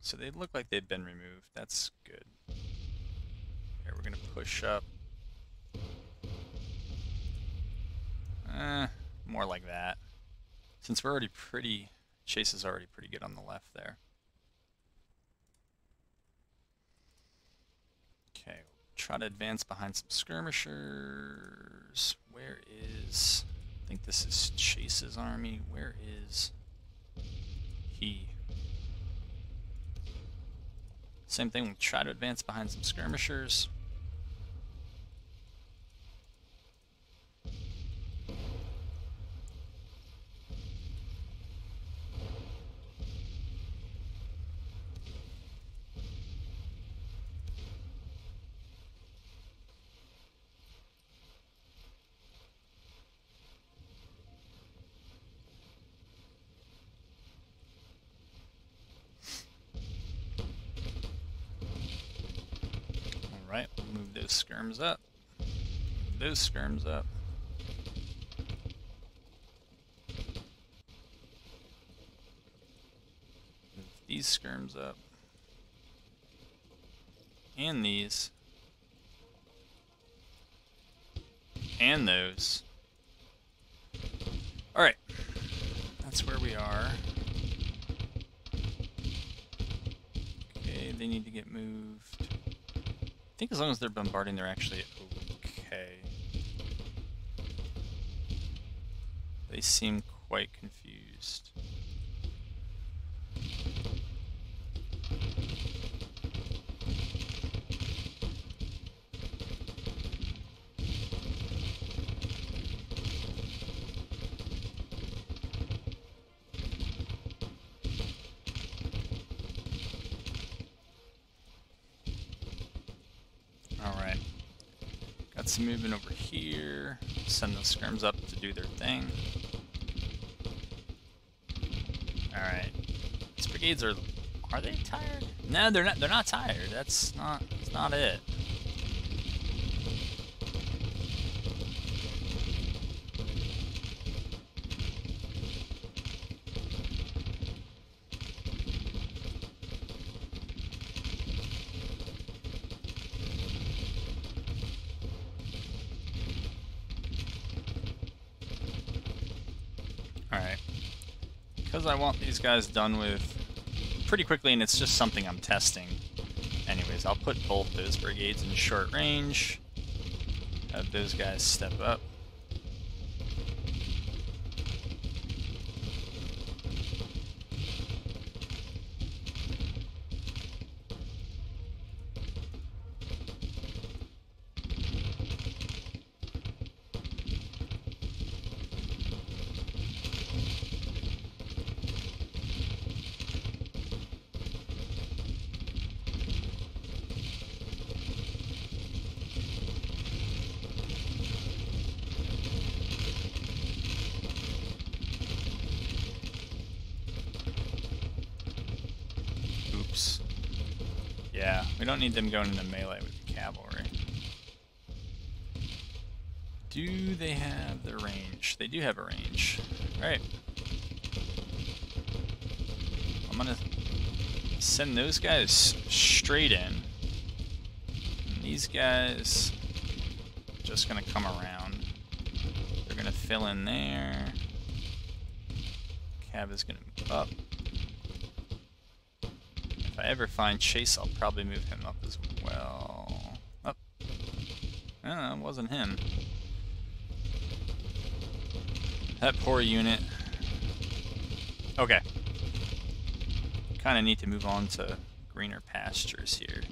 So they look like they've been removed. That's good. Here, we're going to push up. More like that. Since we're already pretty... Chase is already pretty good on the left there. Okay, we'll try to advance behind some skirmishers. Where is... I think this is Chase's army. Where is he? Same thing, we'll try to advance behind some skirmishers. Alright, we'll move those skirms up. Move those skirms up. Move these skirms up. And these. And those. Alright. That's where we are. Okay, they need to get moved. I think as long as they're bombarding, they're actually okay. They seem quite confused. Got some movement over here. Send those skirms up to do their thing. Alright. These brigades are they tired? No, they're not. They're not tired. That's not it. Alright. Because I want these guys done with pretty quickly, and it's just something I'm testing. Anyways, I'll put both those brigades in short range. Have those guys step up. Yeah, we don't need them going into melee with the cavalry. Do they have the range? They do have a range. Alright. I'm gonna send those guys straight in. And these guys just gonna come around. They're gonna fill in there. Cav is gonna move up. If I ever find Chase, I'll probably move him up as well. Up. Oh, it wasn't him. That poor unit. Okay. Kind of need to move on to greener pastures here.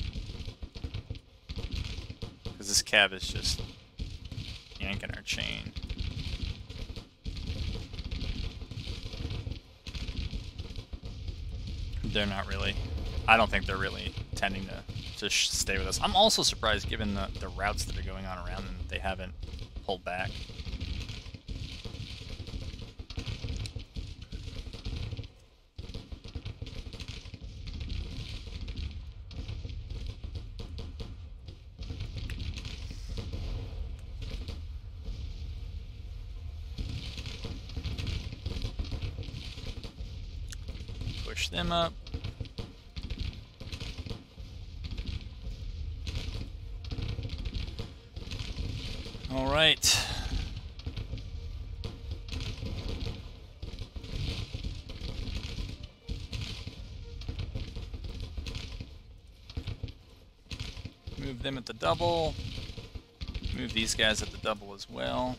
Because this cav is just yanking our chain. They're not really... I don't think they're really tending to stay with us. I'm also surprised, given the routes that are going on around them, that they haven't pulled back. Push them up. All right. Move them at the double. Move these guys at the double as well.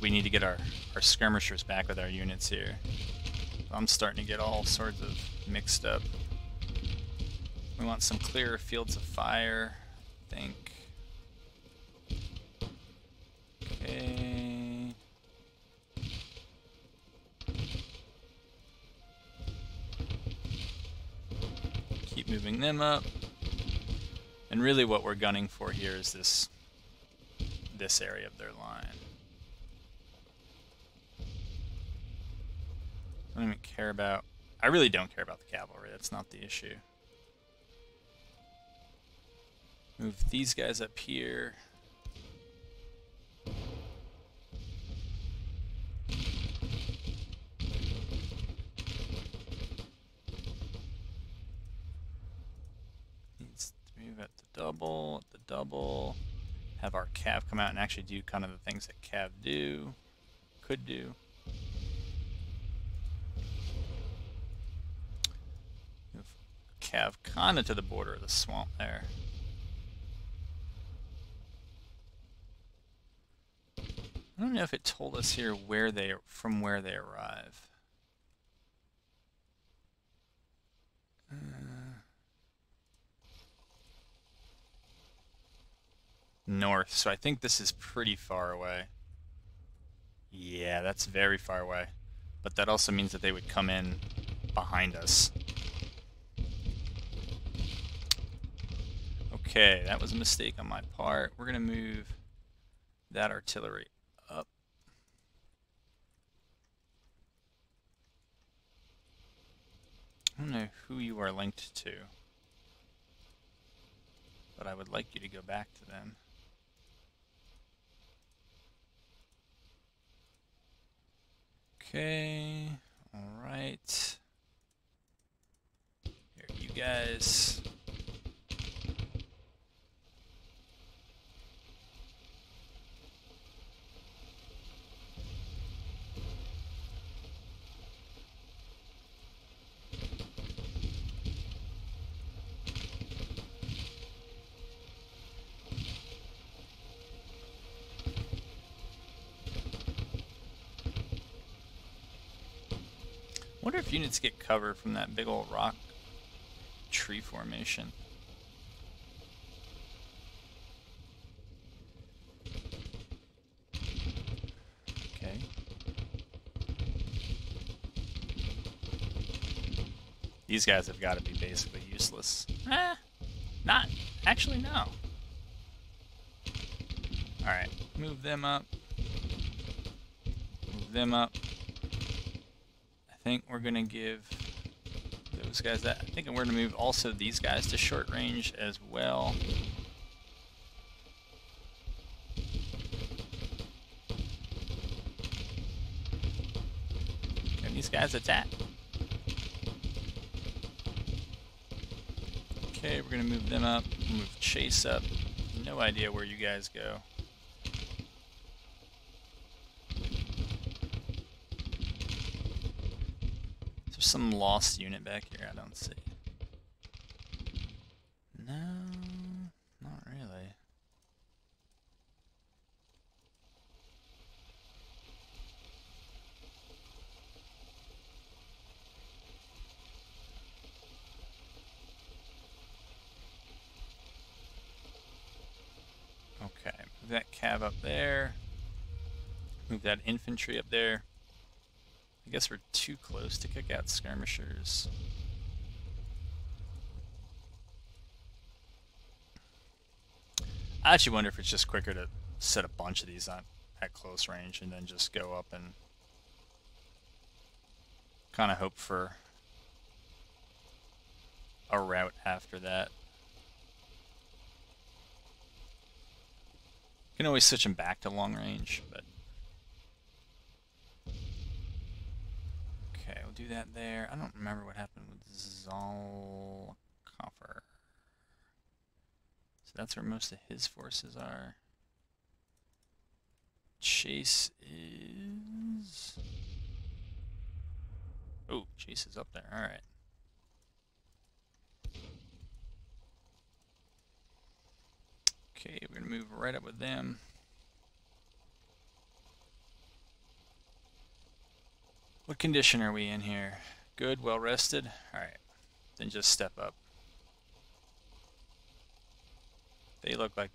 We need to get our skirmishers back with our units here. I'm starting to get all sorts of mixed up. We want some clearer fields of fire, I think. Okay. Keep moving them up. And really what we're gunning for here is this area of their line. I don't even care about... I really don't care about the cavalry. That's not the issue. Move these guys up here. Needs to move at the double, Have our cav come out and actually do kind of the things that cav could do. Cav kind of to the border of the swamp there. I don't know if it told us here from where they arrive. north, so I think this is pretty far away. Yeah, that's very far away. But that also means that they would come in behind us. Okay, that was a mistake on my part. We're going to move that artillery up. I don't know who you are linked to, but I would like you to go back to them. Okay, alright. Here, you guys. Wonder if units get cover from that big old rock tree formation. Okay. These guys have got to be basically useless. Not. Actually, no. Alright, move them up. Move them up. I think we're going to give those guys that. I think we're going to move also these guys to short range as well. Can these guys attack? Okay, we're going to move them up. Move Chase up. No idea where you guys go. Some lost unit back here I don't see. No, not really. Okay, move that cav up there. Move that infantry up there. I guess we're too close to kick out skirmishers. I actually wonder if it's just quicker to set a bunch of these on at close range and then just go up and kind of hope for a route after that. You can always switch them back to long range, but okay, we'll do that there. I don't remember what happened with Zolkoffer. So that's where most of his forces are. Chase is... Oh, Chase is up there. Alright. Okay, we're going to move right up with them. What condition are we in here? Good, well rested? Alright, then just step up. They look like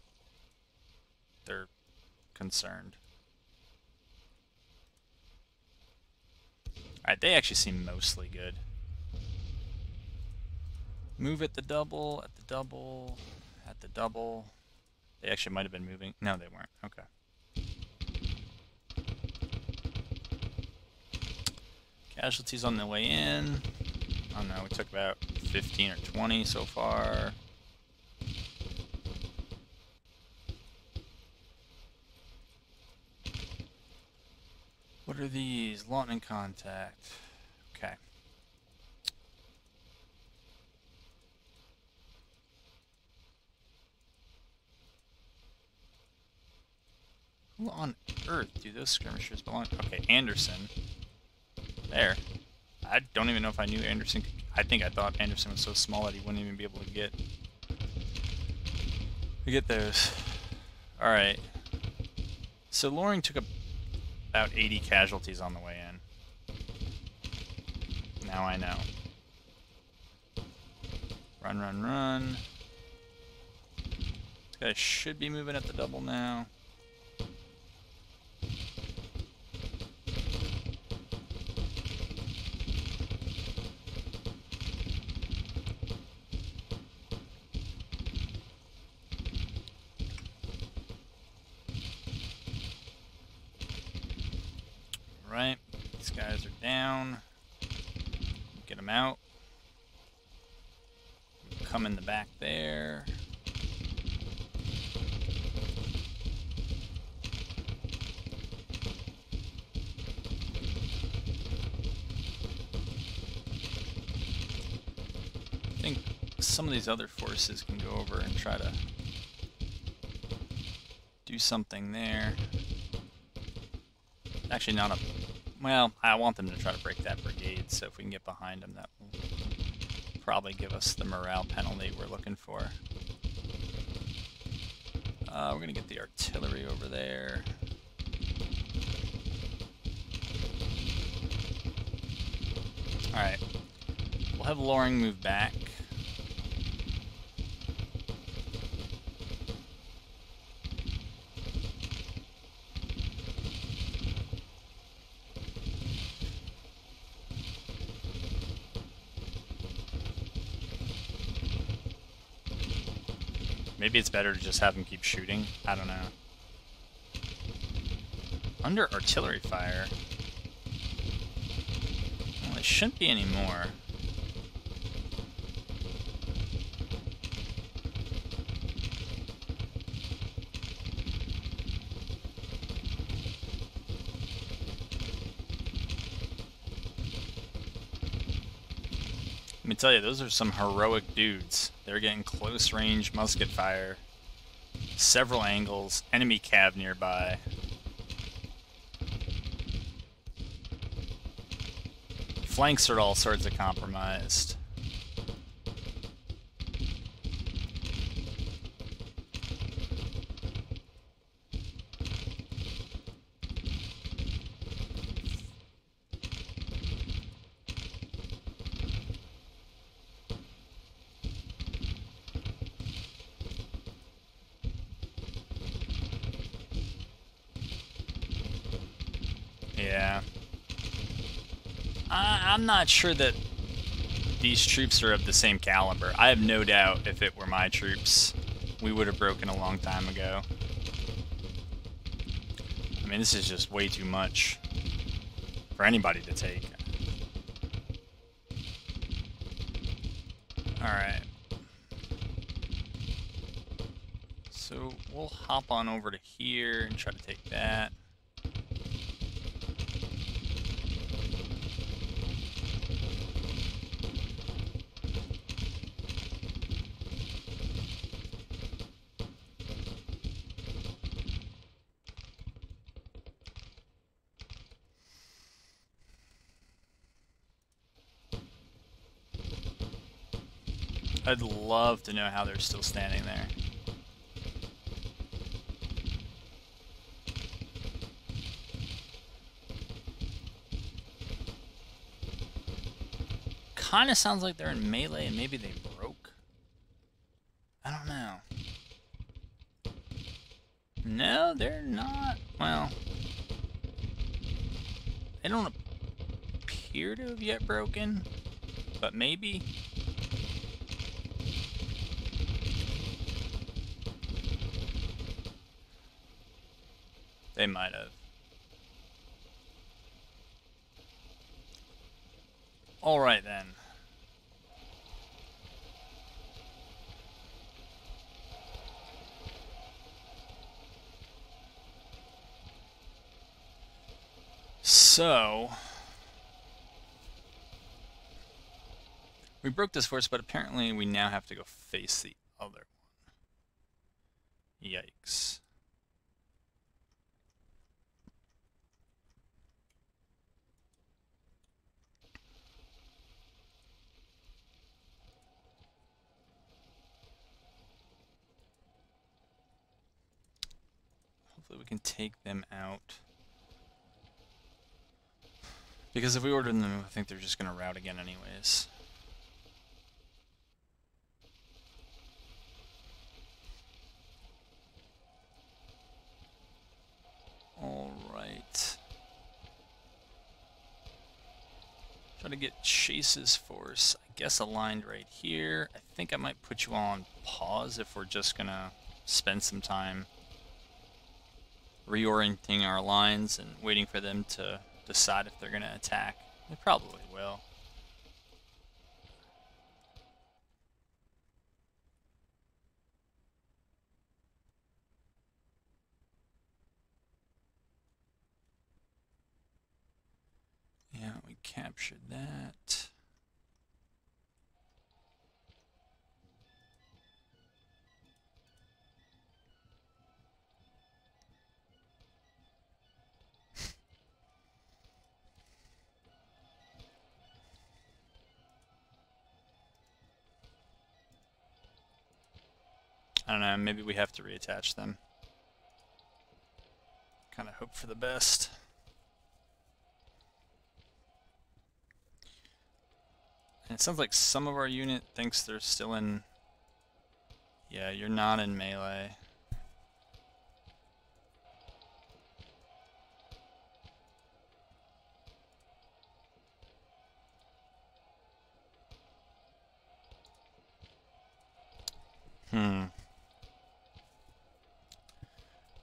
they're concerned. Alright, they actually seem mostly good. Move at the double, at the double, at the double. They actually might have been moving. No, they weren't. Okay. Casualties on the way in. I don't know, we took about 15 or 20 so far. What are these? Lawton contact. Okay. Who on earth do those skirmishers belong to? Okay, Anderson. There. I don't even know if I knew Anderson. I think I thought Anderson was so small that he wouldn't even be able to get those. Alright. So Loring took about 80 casualties on the way in. Now I know. Run, run, run. guy should be moving at the double now. Right, these guys are down. Get them out. Come in the back there. I think some of these other forces can go over and try to do something there. Actually, not a... Well, I want them to try to break that brigade, so if we can get behind them, that will probably give us the morale penalty we're looking for. We're going to get the artillery over there. Alright. We'll have Loring move back. Maybe it's better to just have them keep shooting. I don't know. Under artillery fire. Well, it shouldn't be any more. Let me tell you, those are some heroic dudes. They're getting close range musket fire. Several angles. Enemy cav nearby. Flanks are all sorts of compromised. Yeah. I'm not sure that these troops are of the same caliber. I have no doubt if it were my troops, we would have broken a long time ago. I mean, this is just way too much for anybody to take. Alright. So we'll hop on over to here and try to take that. I'd love to know how they're still standing there. Kinda sounds like they're in melee and maybe they broke. I don't know. No, they're not. Well, they don't appear to have yet broken, but maybe. They might have. Alright then. So, we broke this force, but apparently we now have to go face the other one. Yikes. Hopefully we can take them out. Because if we order them, I think they're just going to rout again anyways. try to get Chase's force, I guess, aligned right here. I think I might put you on pause if we're just gonna spend some time reorienting our lines and waiting for them to decide if they're gonna attack. They probably will. Yeah, we captured that. I don't know, maybe we have to reattach them. Kind of hope for the best. And it sounds like some of our unit thinks they're still in... Yeah, you're not in melee.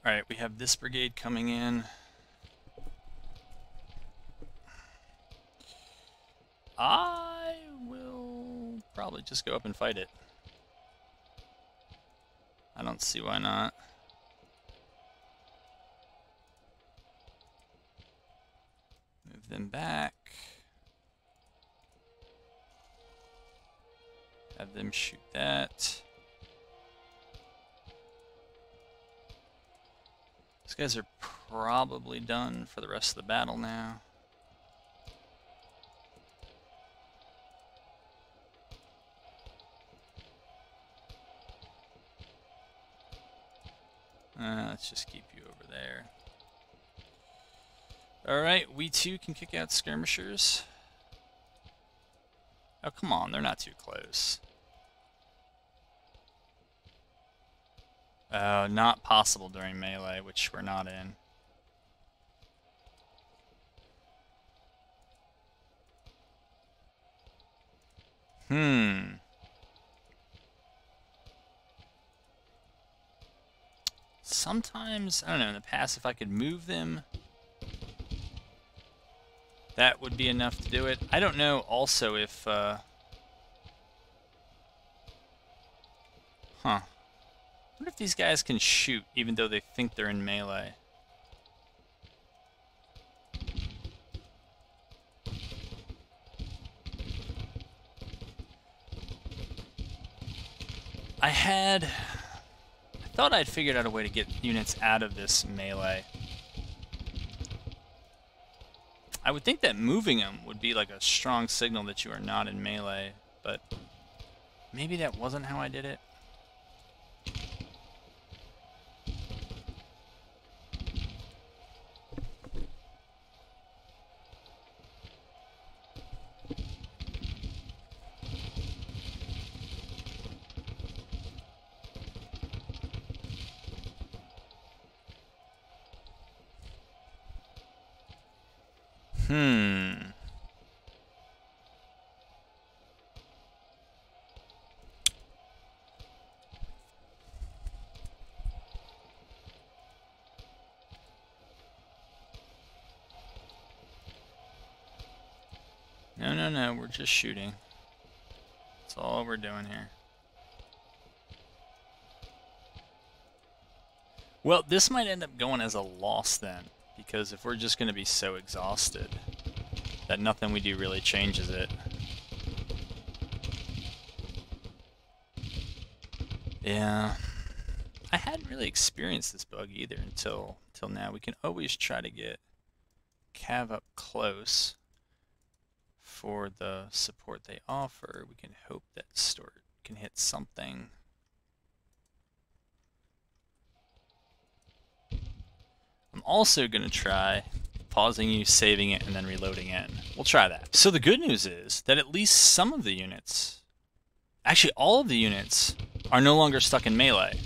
Alright, we have this brigade coming in. I will probably just go up and fight it. I don't see why not. Move them back. Have them shoot that. These guys are probably done for the rest of the battle now. Let's just keep you over there. Alright, we too can kick out skirmishers. Oh, come on, they're not too close. Not possible during melee, which we're not in. Sometimes, I don't know, in the past, if I could move them, that would be enough to do it. I don't know also if, Huh. I wonder if these guys can shoot, even though they think they're in melee. I thought I'd figured out a way to get units out of this melee. I would think that moving them would be like a strong signal that you are not in melee, but maybe that wasn't how I did it. No, we're just shooting. That's all we're doing here. Well, this might end up going as a loss then, because if we're just going to be so exhausted that nothing we do really changes it. Yeah. I hadn't really experienced this bug either until now. We can always try to get Cav up close for the support they offer. We can hope that Stuart can hit something. I'm also going to try pausing you, saving it, and then reloading it. We'll try that. So the good news is that at least some of the units, actually all of the units, are no longer stuck in melee.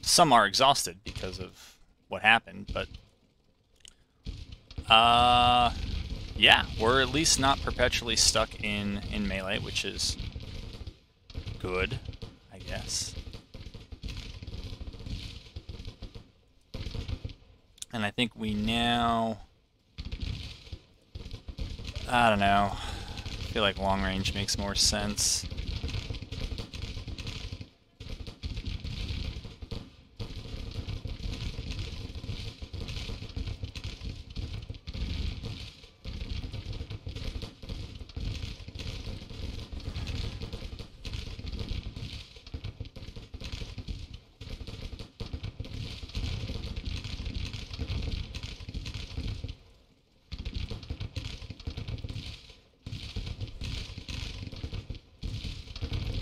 Some are exhausted because of what happened, but Yeah, we're at least not perpetually stuck in melee, which is good, I guess. And I think we now, I don't know, I feel like long range makes more sense.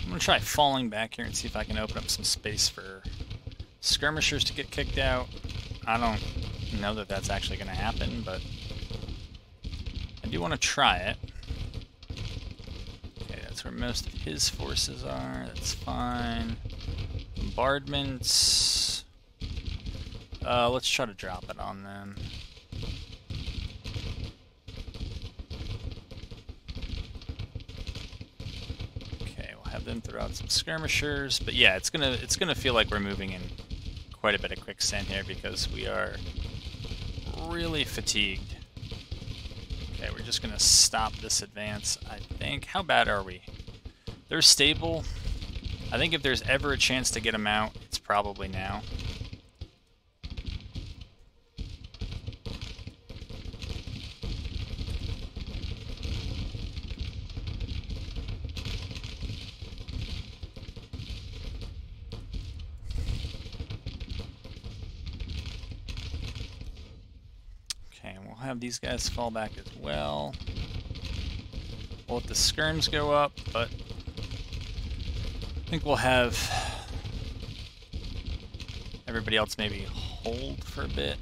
I'm gonna try falling back here and see if I can open up some space for skirmishers to get kicked out. I don't know that that's actually gonna happen, but I do want to try it. Okay, that's where most of his forces are. That's fine. Bombardments. Let's try to drop it on them. Have them throw out some skirmishers, but yeah, it's gonna feel like we're moving in quite a bit of quicksand here because we are really fatigued. Okay, we're just gonna stop this advance, I think. How bad are we? They're stable. I think if there's ever a chance to get them out, it's probably now. Have these guys fall back as well. We'll let the skirms go up, but I think we'll have everybody else maybe hold for a bit.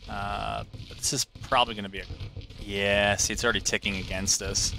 But this is probably going to be a... Yeah, see, it's already ticking against us.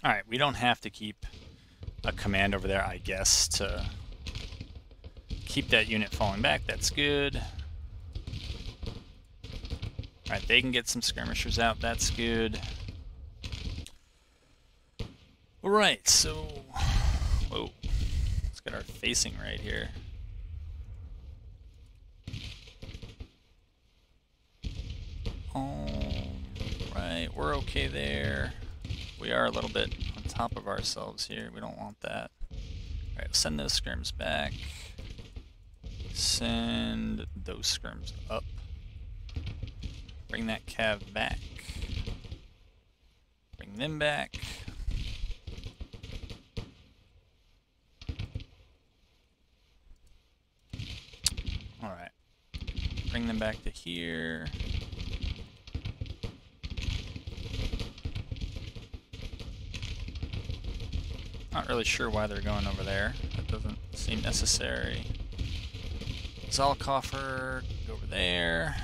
Alright, we don't have to keep a command over there, I guess, to keep that unit falling back. That's good. Alright, they can get some skirmishers out. That's good. Alright, so... Whoa. Let's get our facing right here. Alright, we're okay there. We are a little bit on top of ourselves here. We don't want that. Alright, send those skirms back. Send those skirms up. Bring that cav back. Bring them back. them back to here. Not really sure why they're going over there. That doesn't seem necessary. Zolkoffer, go over there.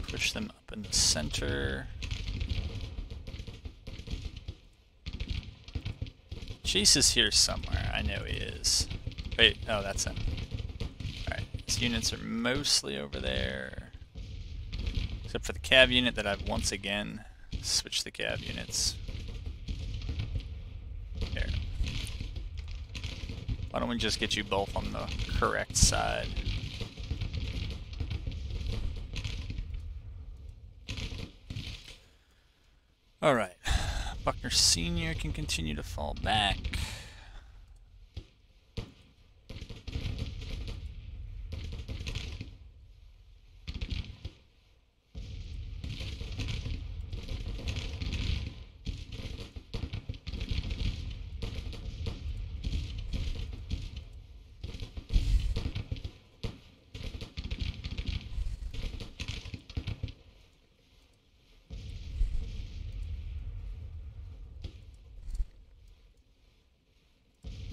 Push them up in the center. Chase is here somewhere. I know he is. Wait, oh, that's him. Alright, his units are mostly over there. Except for the cav unit that I've once again switched the cav units. There. Why don't we just get you both on the correct side? Alright. Buckner Sr. can continue to fall back.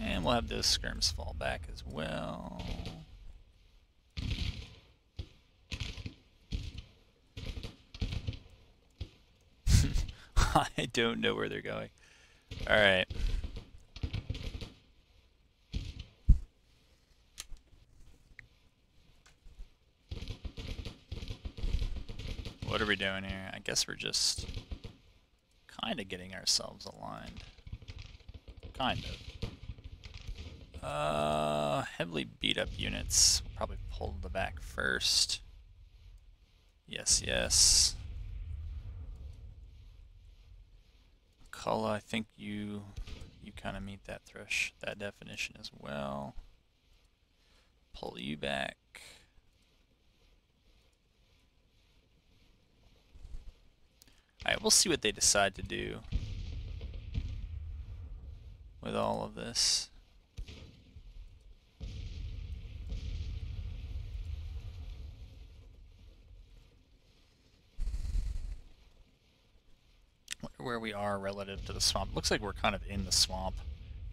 And we'll have those skirms fall back as well. I don't know where they're going. Alright. What are we doing here? I guess we're just kind of getting ourselves aligned. Kind of. Heavily beat up units. Probably pull the back first. Yes, yes. Culla, I think you kind of meet that that definition as well. Pull you back. Alright, we'll see what they decide to do with all of this. Where we are relative to the swamp. Looks like we're kind of in the swamp.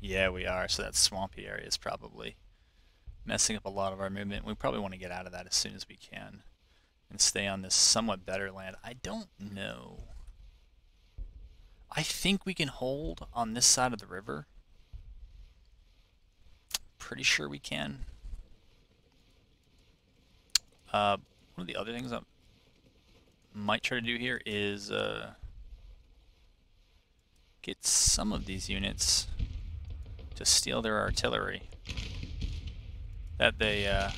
Yeah, we are. So that swampy area is probably messing up a lot of our movement. We probably want to get out of that as soon as we can and stay on this somewhat better land. I don't know. I think we can hold on this side of the river. Pretty sure we can. One of the other things I might try to do here is get some of these units to steal their artillery that they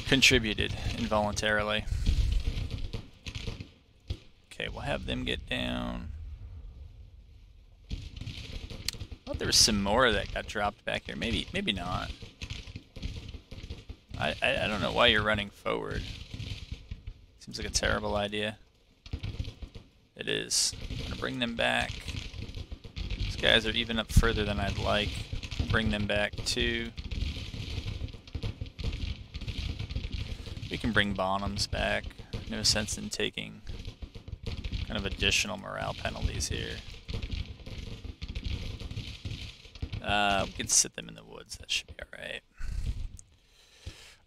contributed involuntarily. Okay, we'll have them get down. I thought there was some more that got dropped back here. Maybe not. I don't know why you're running forward. Seems like a terrible idea. It is. I'm gonna bring them back. These guys are even up further than I'd like. We'll bring them back too. We can bring Bonhams back. No sense in taking kind of additional morale penalties here. We can sit them in the woods. That should be alright.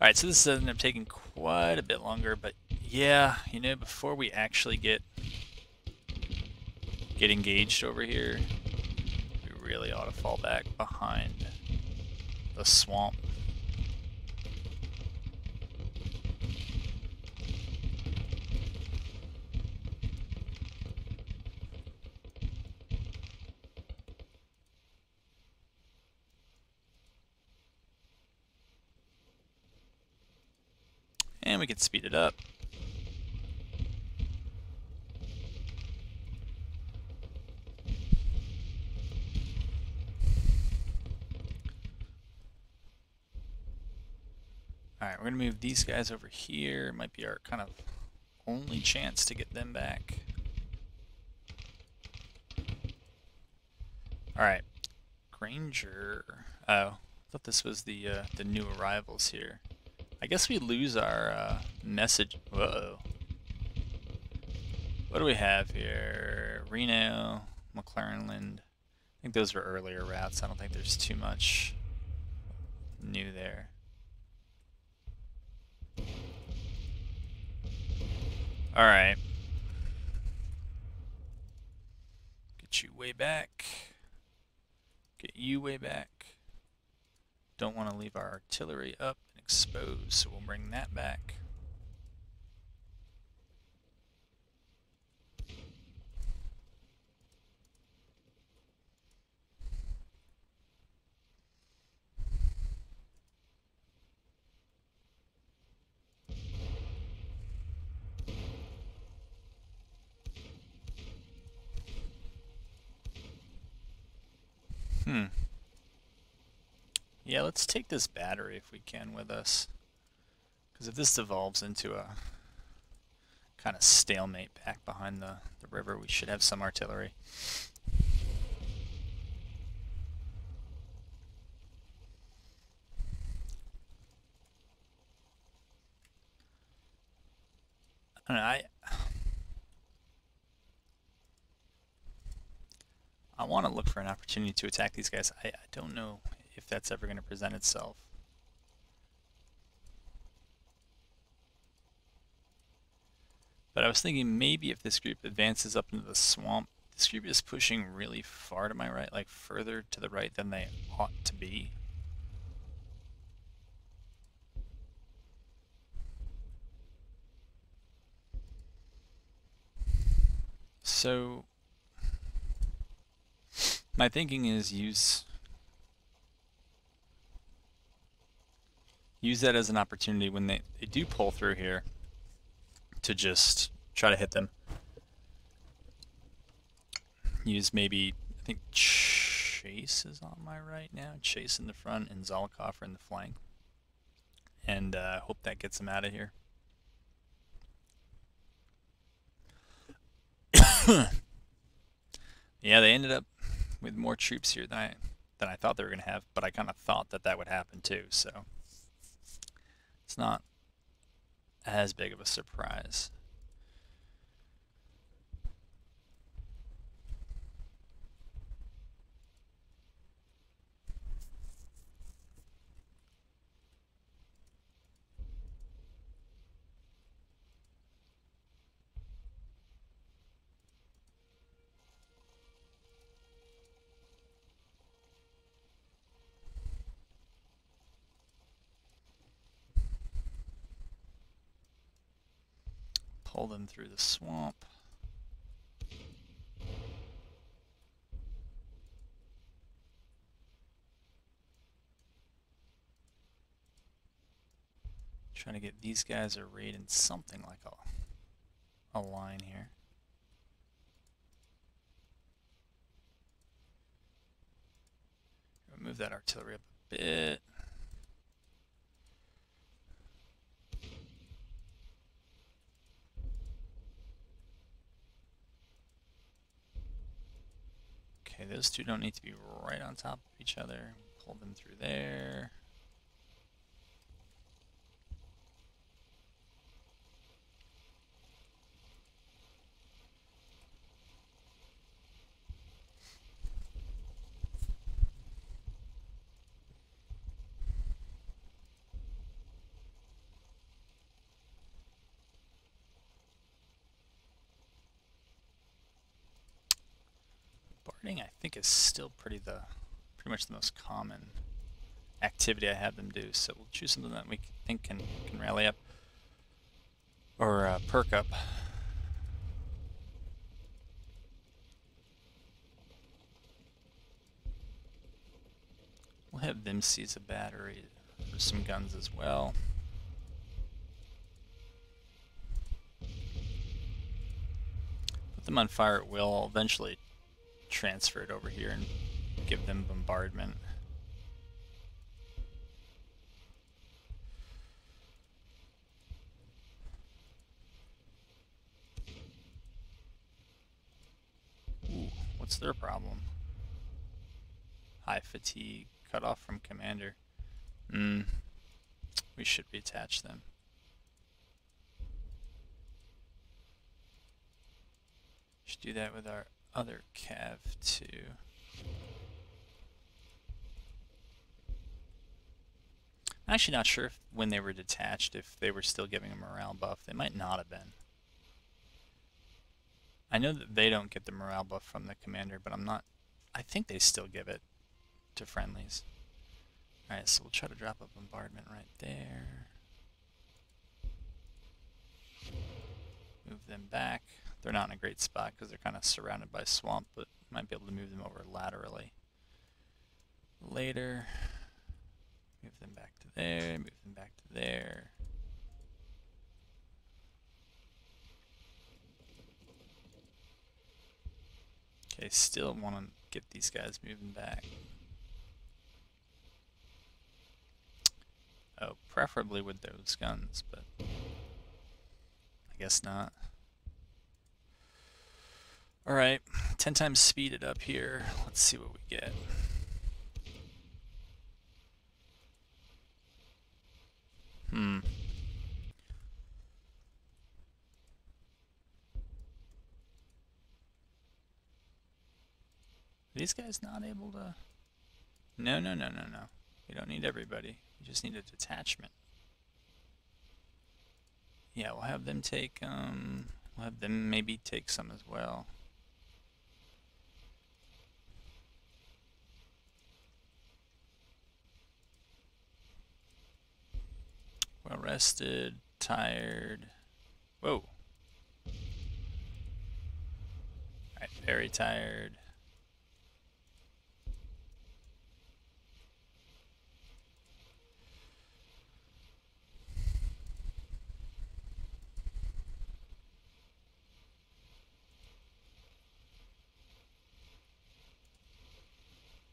Alright, so this ended up taking quite a bit longer, but yeah, you know, before we actually get engaged over here, we really ought to fall back behind the swamp. And we can speed it up. Alright, we're going to move these guys over here. Might be our kind of only chance to get them back. Alright. Granger. Oh, I thought this was the new arrivals here. I guess we lose our message. Whoa. What do we have here? Reno, McLarenland. I think those were earlier routes. I don't think there's too much new there. Alright. Get you way back. Get you way back. Don't want to leave our artillery up and exposed, so we'll bring that back. Yeah, let's take this battery if we can with us. Because if this devolves into a kind of stalemate back behind the river, we should have some artillery. I don't know, I want to look for an opportunity to attack these guys. I don't know if that's ever going to present itself. But I was thinking maybe if this group advances up into the swamp, this group is pushing really far to my right, like further to the right than they ought to be. So my thinking is use that as an opportunity when they do pull through here to just try to hit them. Use maybe, I think Chase is on my right now, Chase in the front and Zolikoff in the flank. And hope that gets them out of here. Yeah, they ended up with more troops here than I thought they were going to have, but I kind of thought that would happen too, so it's not as big of a surprise. Pull them through the swamp. Trying to get these guys arrayed in something like a line here. Move that artillery up a bit. Okay, those two don't need to be right on top of each other. Pull them through there. Barding, I think, is still pretty much the most common activity I have them do. So we'll choose something that we think can rally up or perk up. We'll have them seize a battery or some guns as well. Put them on fire at will. I'll eventually transfer it over here and give them bombardment. Ooh, what's their problem? high fatigue, cut off from commander. We should reattach them. Should do that with our other cav too. I'm actually not sure if when they were detached if they were still giving a morale buff. They might not have been. I know that they don't get the morale buff from the commander, but I think they still give it to friendlies. Alright, so we'll try to drop a bombardment right there. Move them back. They're not in a great spot because they're kind of surrounded by swamp, but might be able to move them over laterally later. Move them back to there, move them back to there. Okay, still want to get these guys moving back. Oh, preferably with those guns, but I guess not. Alright, 10 times speed it up here. Let's see what we get. Are these guys not able to... No. We don't need everybody. We just need a detachment. Yeah, we'll have them take, we'll have them maybe take some as well. Well rested, tired. Whoa. Alright, very tired.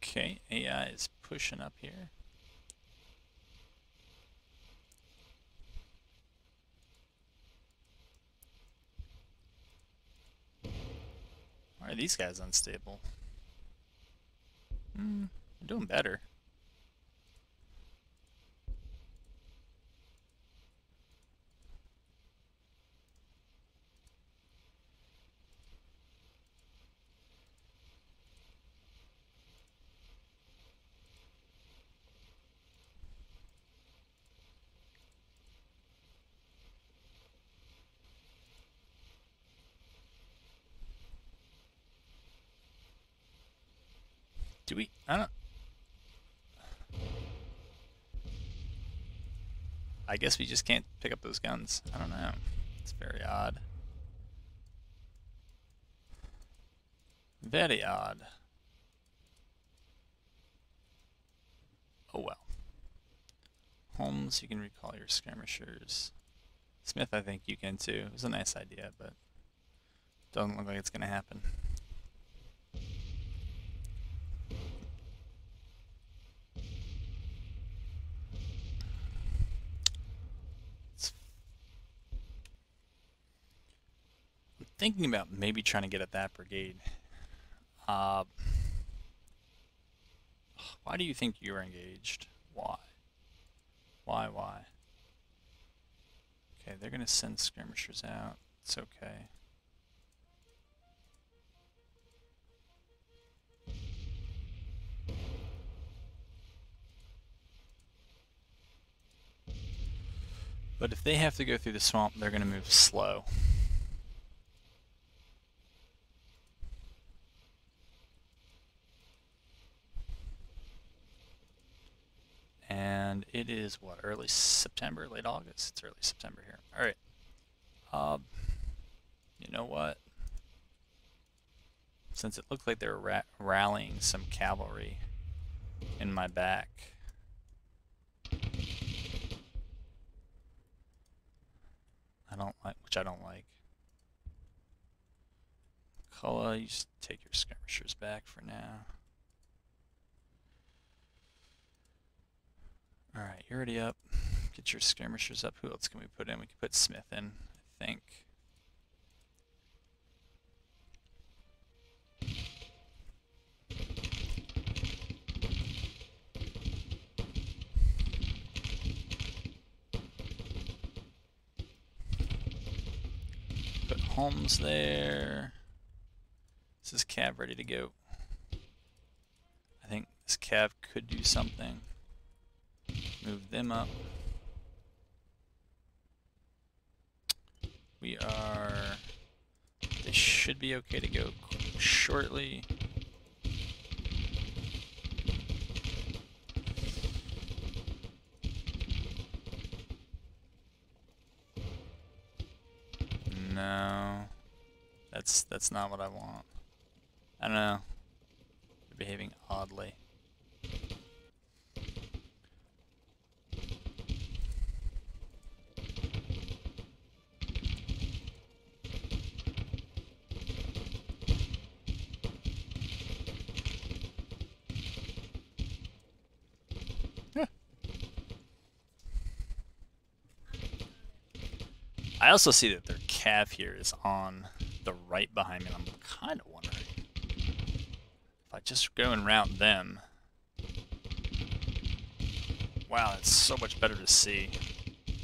Okay, AI is pushing up here. Why are these guys unstable? They're doing better. Do we? I guess we just can't pick up those guns. I don't know. It's very odd. Very odd. Oh well. Holmes, you can recall your skirmishers. Smith, I think you can too. It was a nice idea, but doesn't look like it's gonna happen. I'm thinking about maybe trying to get at that brigade. Why do you think you're engaged? Why? Why? Okay, they're gonna send skirmishers out. It's okay. But if they have to go through the swamp, they're gonna move slow. And it is what, early September, late August? It's early September here. Alright. You know what? Since it looked like they were rallying some cavalry in my back, which I don't like. Cullah, you just take your skirmishers back for now. Alright, you're already up. Get your skirmishers up. Who else can we put in? We can put Smith in, I think. Put Holmes there. This is Cav ready to go. I think this Cav could do something. Move them up. We are... They should be okay to go shortly. No. That's not what I want. I don't know. They're behaving oddly. I also see that their Cav here is on the right behind me, and I'm kind of wondering if I just go and route them. Wow, it's so much better to see.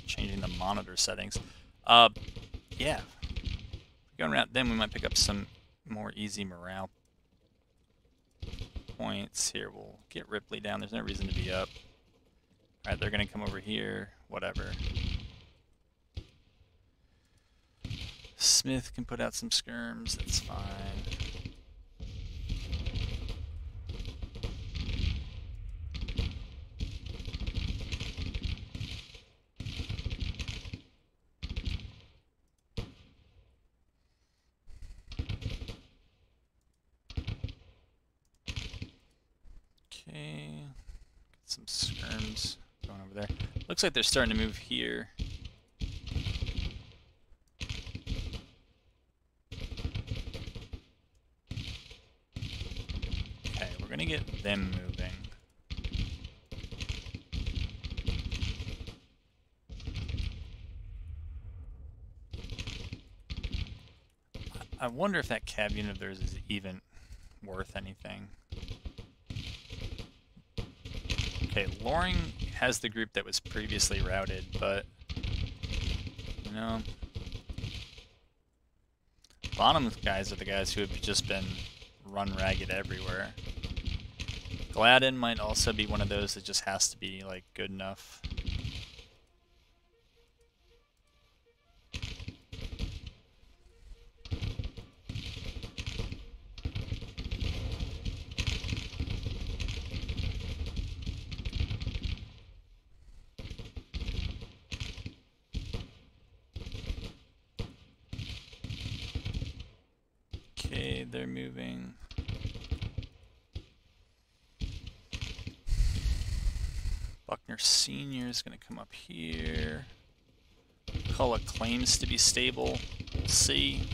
Changing the monitor settings. Yeah. If we go and route them, we might pick up some more easy morale points here. We'll get Ripley down. There's no reason to be up. Alright, they're going to come over here. Whatever. Smith can put out some skirms, that's fine. Okay, get some skirms going over there. Looks like they're starting to move here. Gonna get them moving. I wonder if that Cav unit of theirs is even worth anything. Okay, Loring has the group that was previously routed, but you know, bottom guys are the guys who have just been run ragged everywhere. Gladden might also be one of those that just has to be, like, good enough. Okay, they're moving. Buckner Sr. is going to come up here. Culloch claims to be stable. We'll see.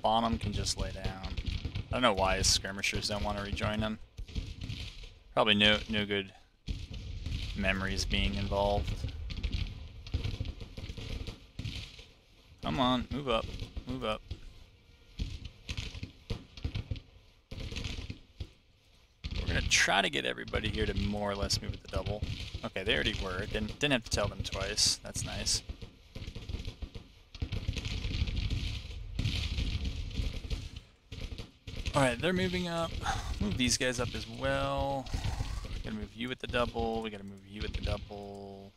Bonham can just lay down. I don't know why his skirmishers don't want to rejoin him. Probably no good memories being involved. Come on, move up, move up. We're gonna try to get everybody here to more or less move at the double. Okay, they already were. Didn't have to tell them twice. That's nice. Alright, they're moving up. Move these guys up as well. We gotta move you at the double. We gotta move you at the double.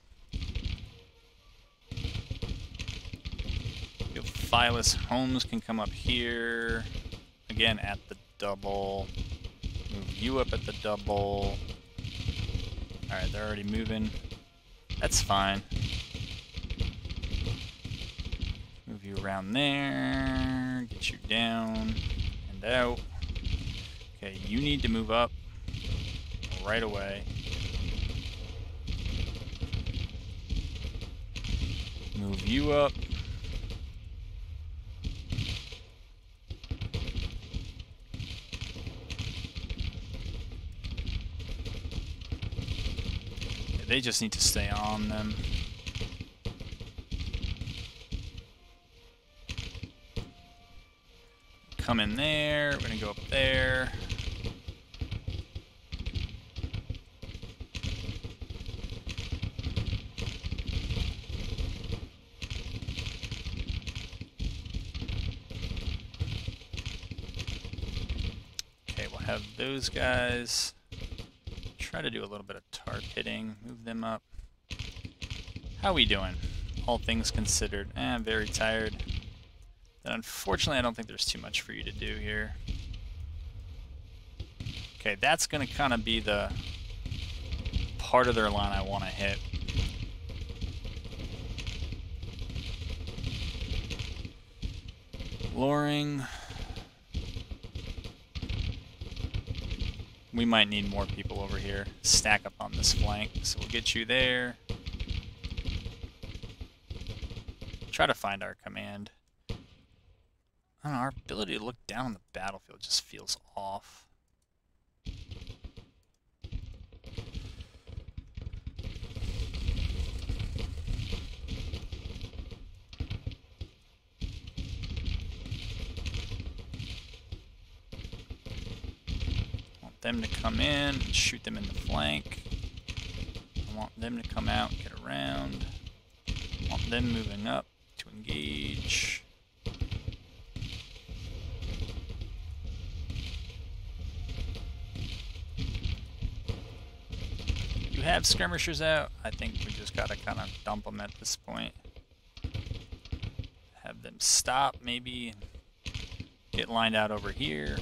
Phyllis Holmes can come up here. Again at the double. Move you up at the double. Alright, they're already moving. That's fine. Move you around there. Get you down and out. Okay, you need to move up right away. Move you up. They just need to stay on them. Come in there. We're gonna go up there. have those guys. Try to do a little bit of tar pitting. Move them up. How we doing? All things considered. I'm very tired. And unfortunately, I don't think there's too much for you to do here. Okay, that's going to kind of be the part of their line I want to hit. Luring. We might need more people over here. Stack up on this flank, so we'll get you there. Try to find our command. I don't know, our ability to look down on the battlefield just feels off. Them to come in and shoot them in the flank. I want them to come out and get around. I want them moving up to engage. You have skirmishers out. I think we just gotta kind of dump them at this point. Have them stop maybe. Get lined out over here.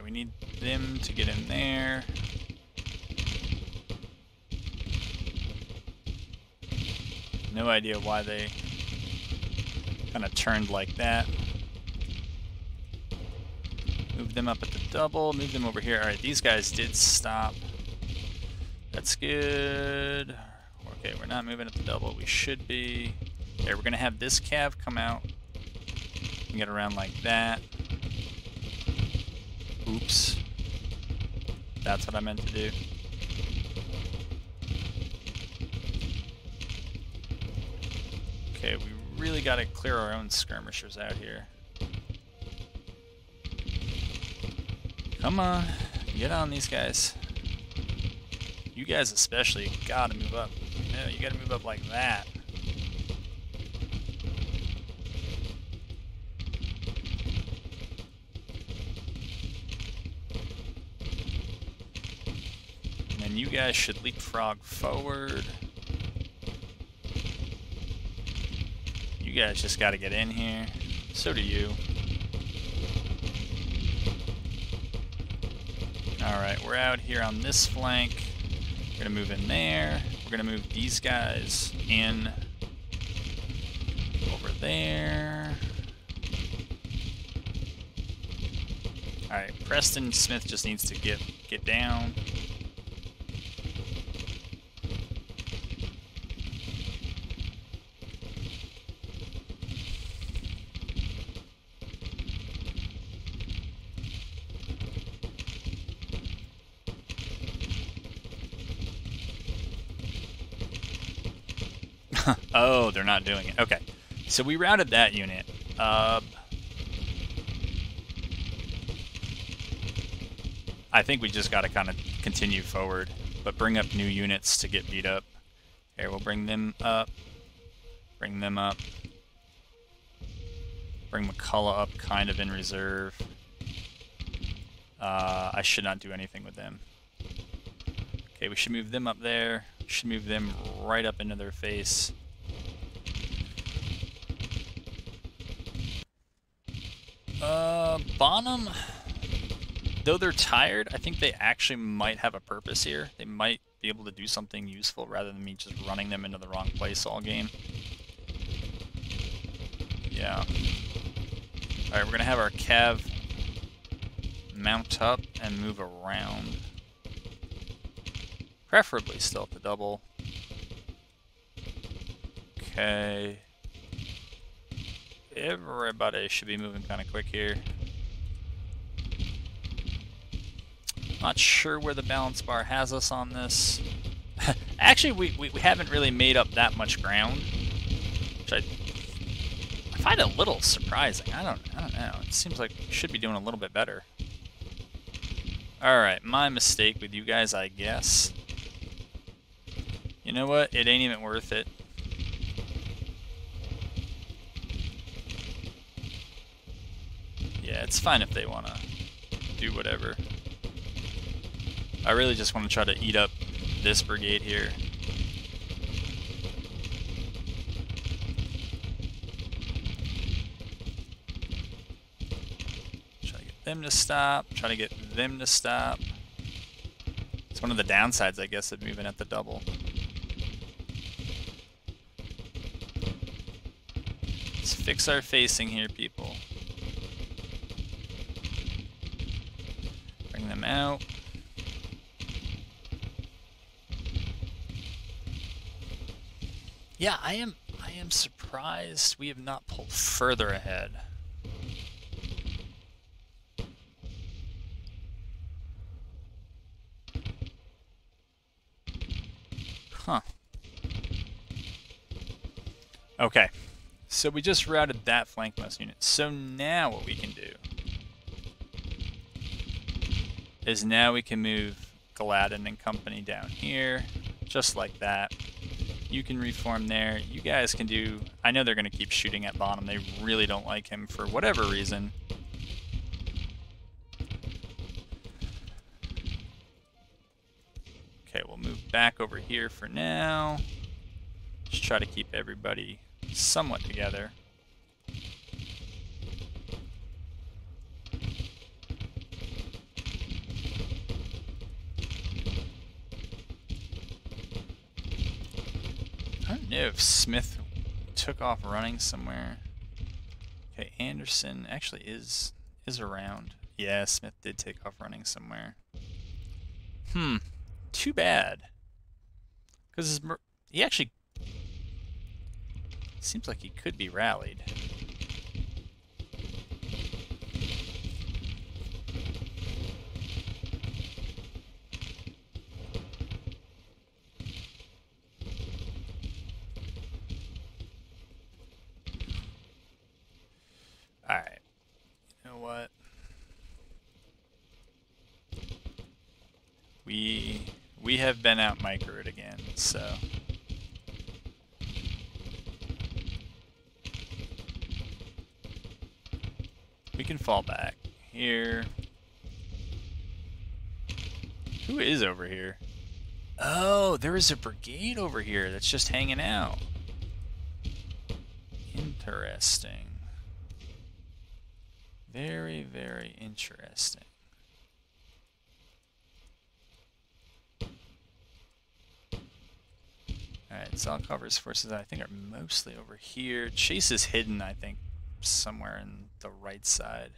We need them to get in there. No idea why they kind of turned like that. Move them up at the double, move them over here. Alright, these guys did stop. That's good. Okay, we're not moving at the double. We should be. Okay, we're going to have this cav come out and get around like that. Oops. That's what I meant to do. Okay, we really got to clear our own skirmishers out here. Come on, get on these guys. You guys especially gotta move up. No, you gotta move up like that. You guys should leapfrog forward. You guys just got to get in here. So do you. Alright, we're out here on this flank. We're going to move in there. We're going to move these guys in over there. Alright, Preston Smith just needs to get down. Oh, they're not doing it. Okay. So we routed that unit. I think we just got to kind of continue forward, but bring up new units to get beat up. Here, we'll bring them up. Bring them up. Bring McCullough up kind of in reserve. I should not do anything with them. Okay, we should move them up there. We should move them right up into their face. Bonham, though they're tired, I think they actually might have a purpose here. They might be able to do something useful rather than me just running them into the wrong place all game. Yeah. Alright, we're going to have our Cav mount up and move around. Preferably still at the double. Okay. Everybody should be moving kind of quick here. Not sure where the balance bar has us on this. Actually, we haven't really made up that much ground, which I find a little surprising. I don't know. It seems like we should be doing a little bit better. All right, my mistake with you guys, I guess. You know what? It ain't even worth it. Yeah, it's fine if they want to do whatever. I really just want to try to eat up this brigade here. Try to get them to stop. Try to get them to stop. It's one of the downsides, I guess, of moving at the double. Let's fix our facing here, people. Bring them out. Yeah, I am surprised we have not pulled further ahead. Huh. Okay. So we just routed that flankmost unit. So now what we can do is now we can move Gladden and company down here, just like that. You can reform there. You guys can do... I know they're going to keep shooting at Bonham. They really don't like him for whatever reason. Okay, we'll move back over here for now. Just try to keep everybody somewhat together. I don't know if Smith took off running somewhere. Okay, Anderson actually is around. Yeah, Smith did take off running somewhere. Too bad. Because he actually seems like he could be rallied. Alright. You know what? We have been out microed again, so... we can fall back here. Who is over here? Oh, there is a brigade over here that's just hanging out. Interesting. Very, very interesting. Alright, Zalcover's forces, I think, are mostly over here. Chase is hidden, I think, somewhere in the right side.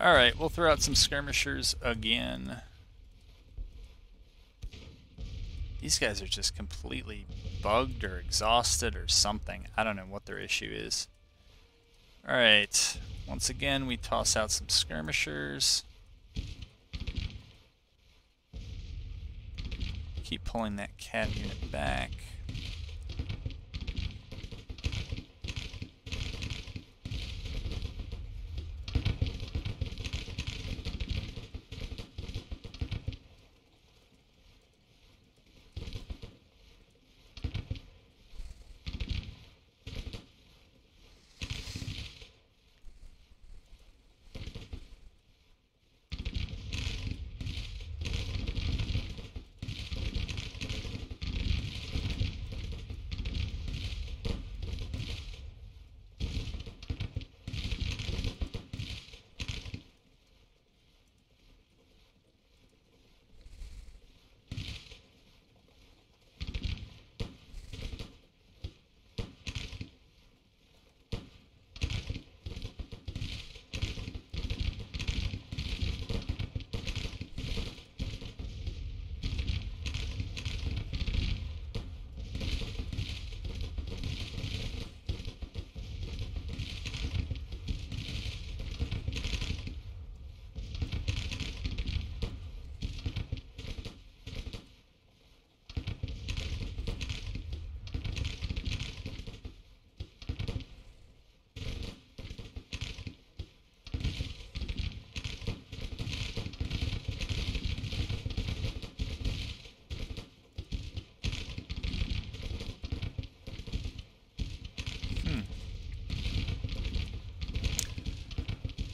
Alright, we'll throw out some skirmishers again. These guys are just completely bugged or exhausted or something. I don't know what their issue is. Alright, once again we toss out some skirmishers. Keep pulling that cav unit back.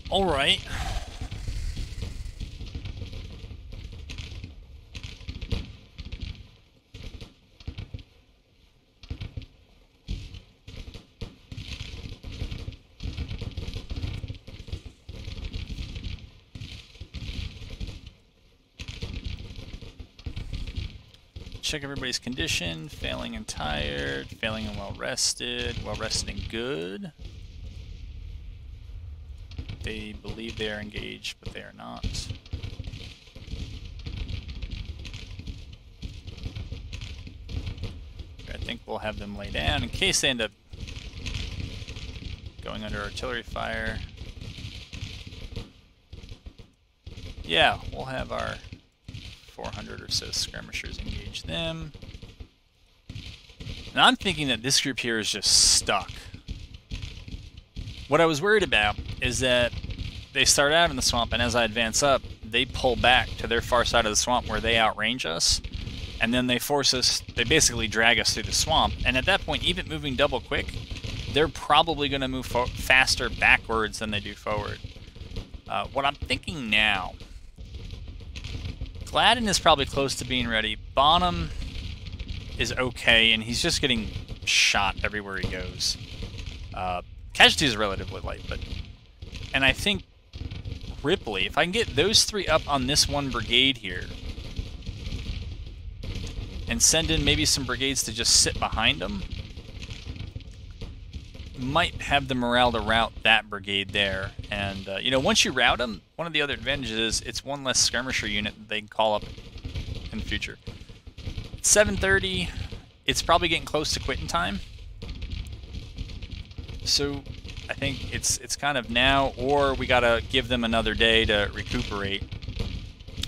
All right. Check everybody's condition. Failing and tired. Failing and well rested. Well rested and good. They believe they are engaged, but they are not. I think we'll have them lay down in case they end up going under artillery fire. Yeah, we'll have our 400 or so skirmishers engage them. And I'm thinking that this group here is just stuck. What I was worried about is that they start out in the swamp, and as I advance up, they pull back to their far side of the swamp where they outrange us, and then they force us, they basically drag us through the swamp, and at that point, even moving double quick, they're probably going to move faster backwards than they do forward. What I'm thinking now, Gladden is probably close to being ready. Bonham is okay, and he's just getting shot everywhere he goes. Casualties are relatively light, but... And I think Ripley, if I can get those three up on this one brigade here, and send in maybe some brigades to just sit behind them, might have the morale to rout that brigade there. And, you know, once you rout them, one of the other advantages is it's one less skirmisher unit that they can call up in the future. It's 7:30. It's probably getting close to quitting time. So I think it's kind of now, or we gotta give them another day to recuperate,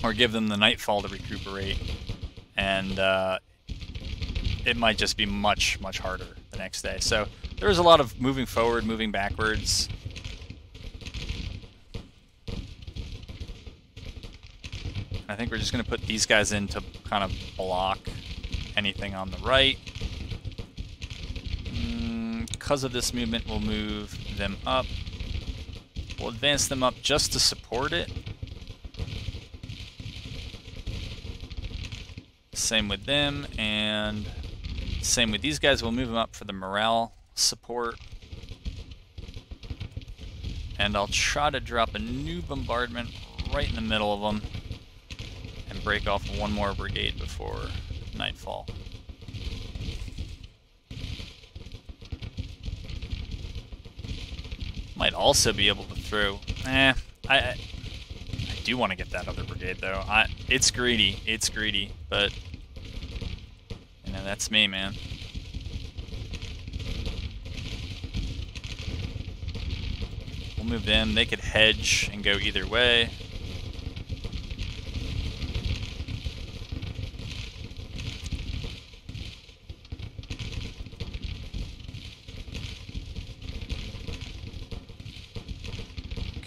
or give them the nightfall to recuperate, and it might just be much harder the next day. So there's a lot of moving forward, moving backwards. I think we're just gonna put these guys in to kind of block anything on the right. Because of this movement, we'll move them up. We'll advance them up just to support it. Same with them, and same with these guys. We'll move them up for the morale support. And I'll try to drop a new bombardment right in the middle of them and break off one more brigade before nightfall. Might also be able to throw... I do want to get that other brigade, though. It's greedy. It's greedy, but... You know, that's me, man. We'll move them. They could hedge and go either way.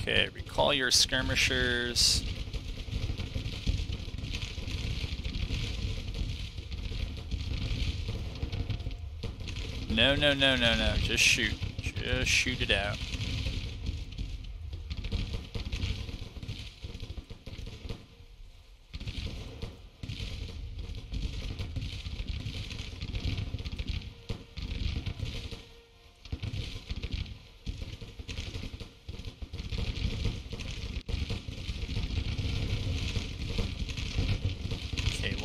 Okay, recall your skirmishers. No. Just shoot. Just shoot it out.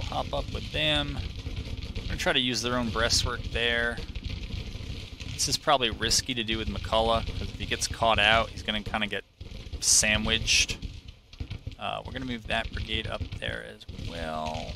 Hop up with them. I'm going to try to use their own breastwork there. This is probably risky to do with McCullough, because if he gets caught out, he's going to kind of get sandwiched. We're going to move that brigade up there as well.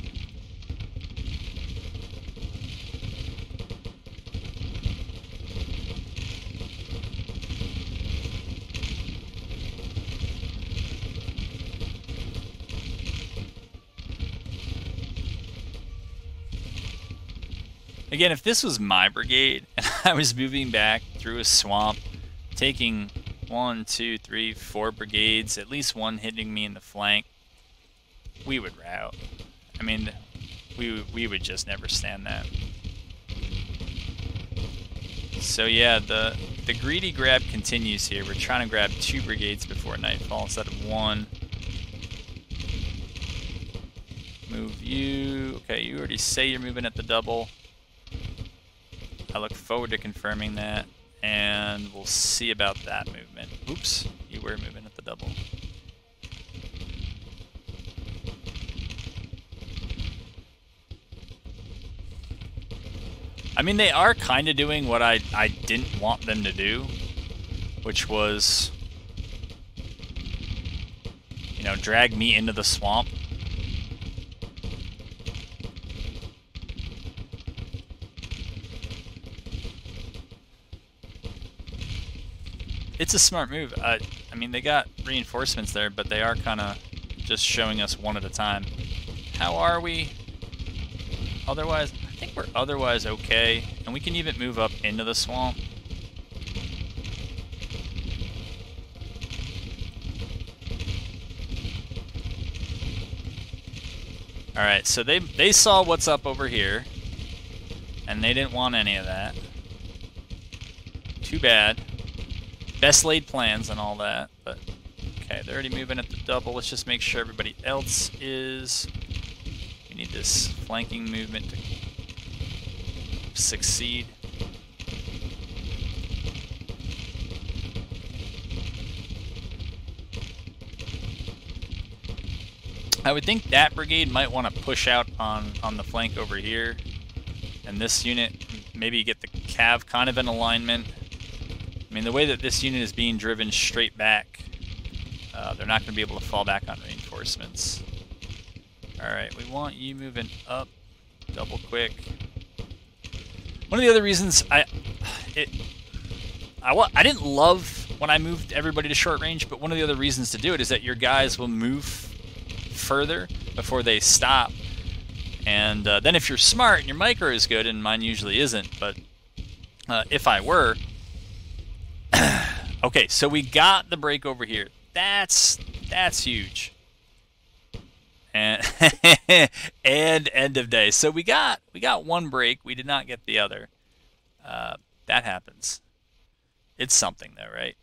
Again, if this was my brigade, and I was moving back through a swamp, taking 1, 2, 3, 4 brigades, at least one hitting me in the flank, we would rout. I mean, we would just never stand that. So yeah, the the greedy grab continues here. We're trying to grab 2 brigades before nightfall instead of 1. Move you. Okay, you already say you're moving at the double. I look forward to confirming that, and we'll see about that movement. Oops, you were moving at the double. I mean, they are kind of doing what I didn't want them to do, which was, you know, drag me into the swamp. It's a smart move. I mean, they got reinforcements there, but they are kind of just showing us one at a time. How are we? Otherwise, I think we're otherwise okay, and we can even move up into the swamp. Alright, so they saw what's up over here, and they didn't want any of that. Too bad. Best laid plans and all that, but okay, they're already moving at the double. Let's just make sure everybody else is. We need this flanking movement to succeed. I would think that brigade might want to push out on the flank over here, and this unit maybe get the cav kind of in alignment. I mean, the way that this unit is being driven straight back, they're not going to be able to fall back on reinforcements. Alright, we want you moving up double quick. One of the other reasons I didn't love when I moved everybody to short range, but one of the other reasons to do it is that your guys will move further before they stop. And then if you're smart and your micro is good, and mine usually isn't, but if I were... Okay, so we got the break over here. That's huge. And and end of day. So we got one break. We did not get the other. That happens. It's something though, right?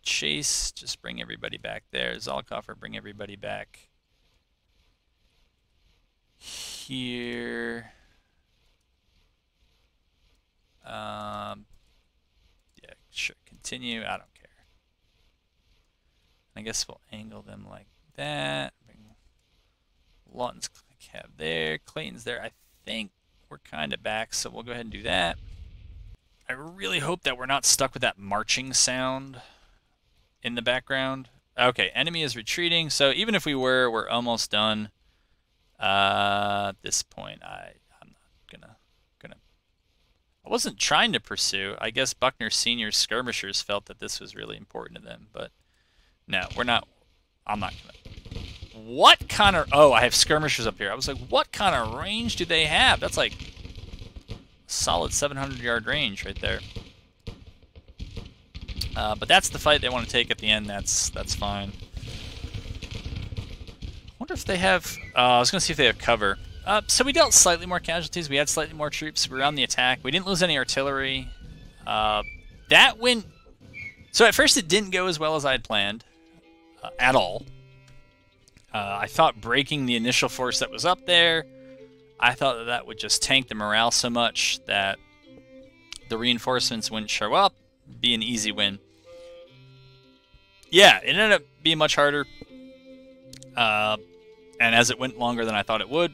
Chase, just bring everybody back there. Zolkoffer, bring everybody back here. Yeah, sure. Continue. I don't care. I guess we'll angle them like that. Bring Lawton's cab there. Clayton's there. I think we're kind of back, so we'll go ahead and do that. I really hope that we're not stuck with that marching sound in the background. Okay, enemy is retreating, so even if we were, we're almost done. At this point, I'm not gonna. I wasn't trying to pursue. I guess Buckner Senior's skirmishers felt that this was really important to them, but no, we're not. I'm not gonna. What kind of? Oh, I have skirmishers up here. I was like, what kind of range do they have? That's like solid 700-yard range right there. But that's the fight they want to take at the end. That's fine. I wonder if they have. I was gonna see if they have cover. So we dealt slightly more casualties. We had slightly more troops. We were on the attack. We didn't lose any artillery. That went... So at first it didn't go as well as I had planned. At all. I thought breaking the initial force that was up there, I thought that that would just tank the morale so much that the reinforcements wouldn't show up. Be an easy win. Yeah, it ended up being much harder. And as it went longer than I thought it would,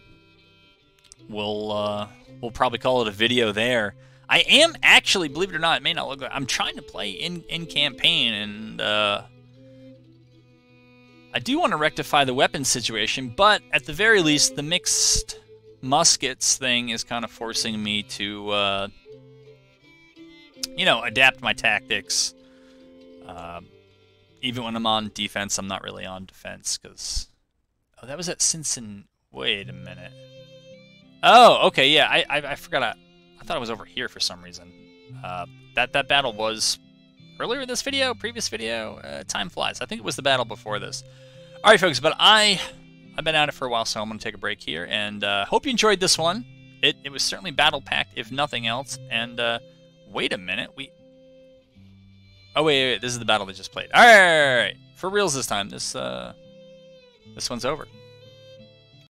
we'll probably call it a video there. I am actually, believe it or not, it may not look like I'm trying to play in campaign, and I do want to rectify the weapons situation, but at the very least, the mixed muskets thing is kind of forcing me to, you know, adapt my tactics. Even when I'm on defense, I'm not really on defense, because... Oh, that was at Sinson... Wait a minute. Oh, okay, yeah, I forgot. I thought it was over here for some reason. That battle was earlier this video, previous video. Time flies. I think it was the battle before this. All right, folks, but I've been at it for a while, so I'm going to take a break here, and hope you enjoyed this one. It was certainly battle-packed, if nothing else. And wait a minute, oh wait, this is the battle they just played. All right, for reals this time. This one's over.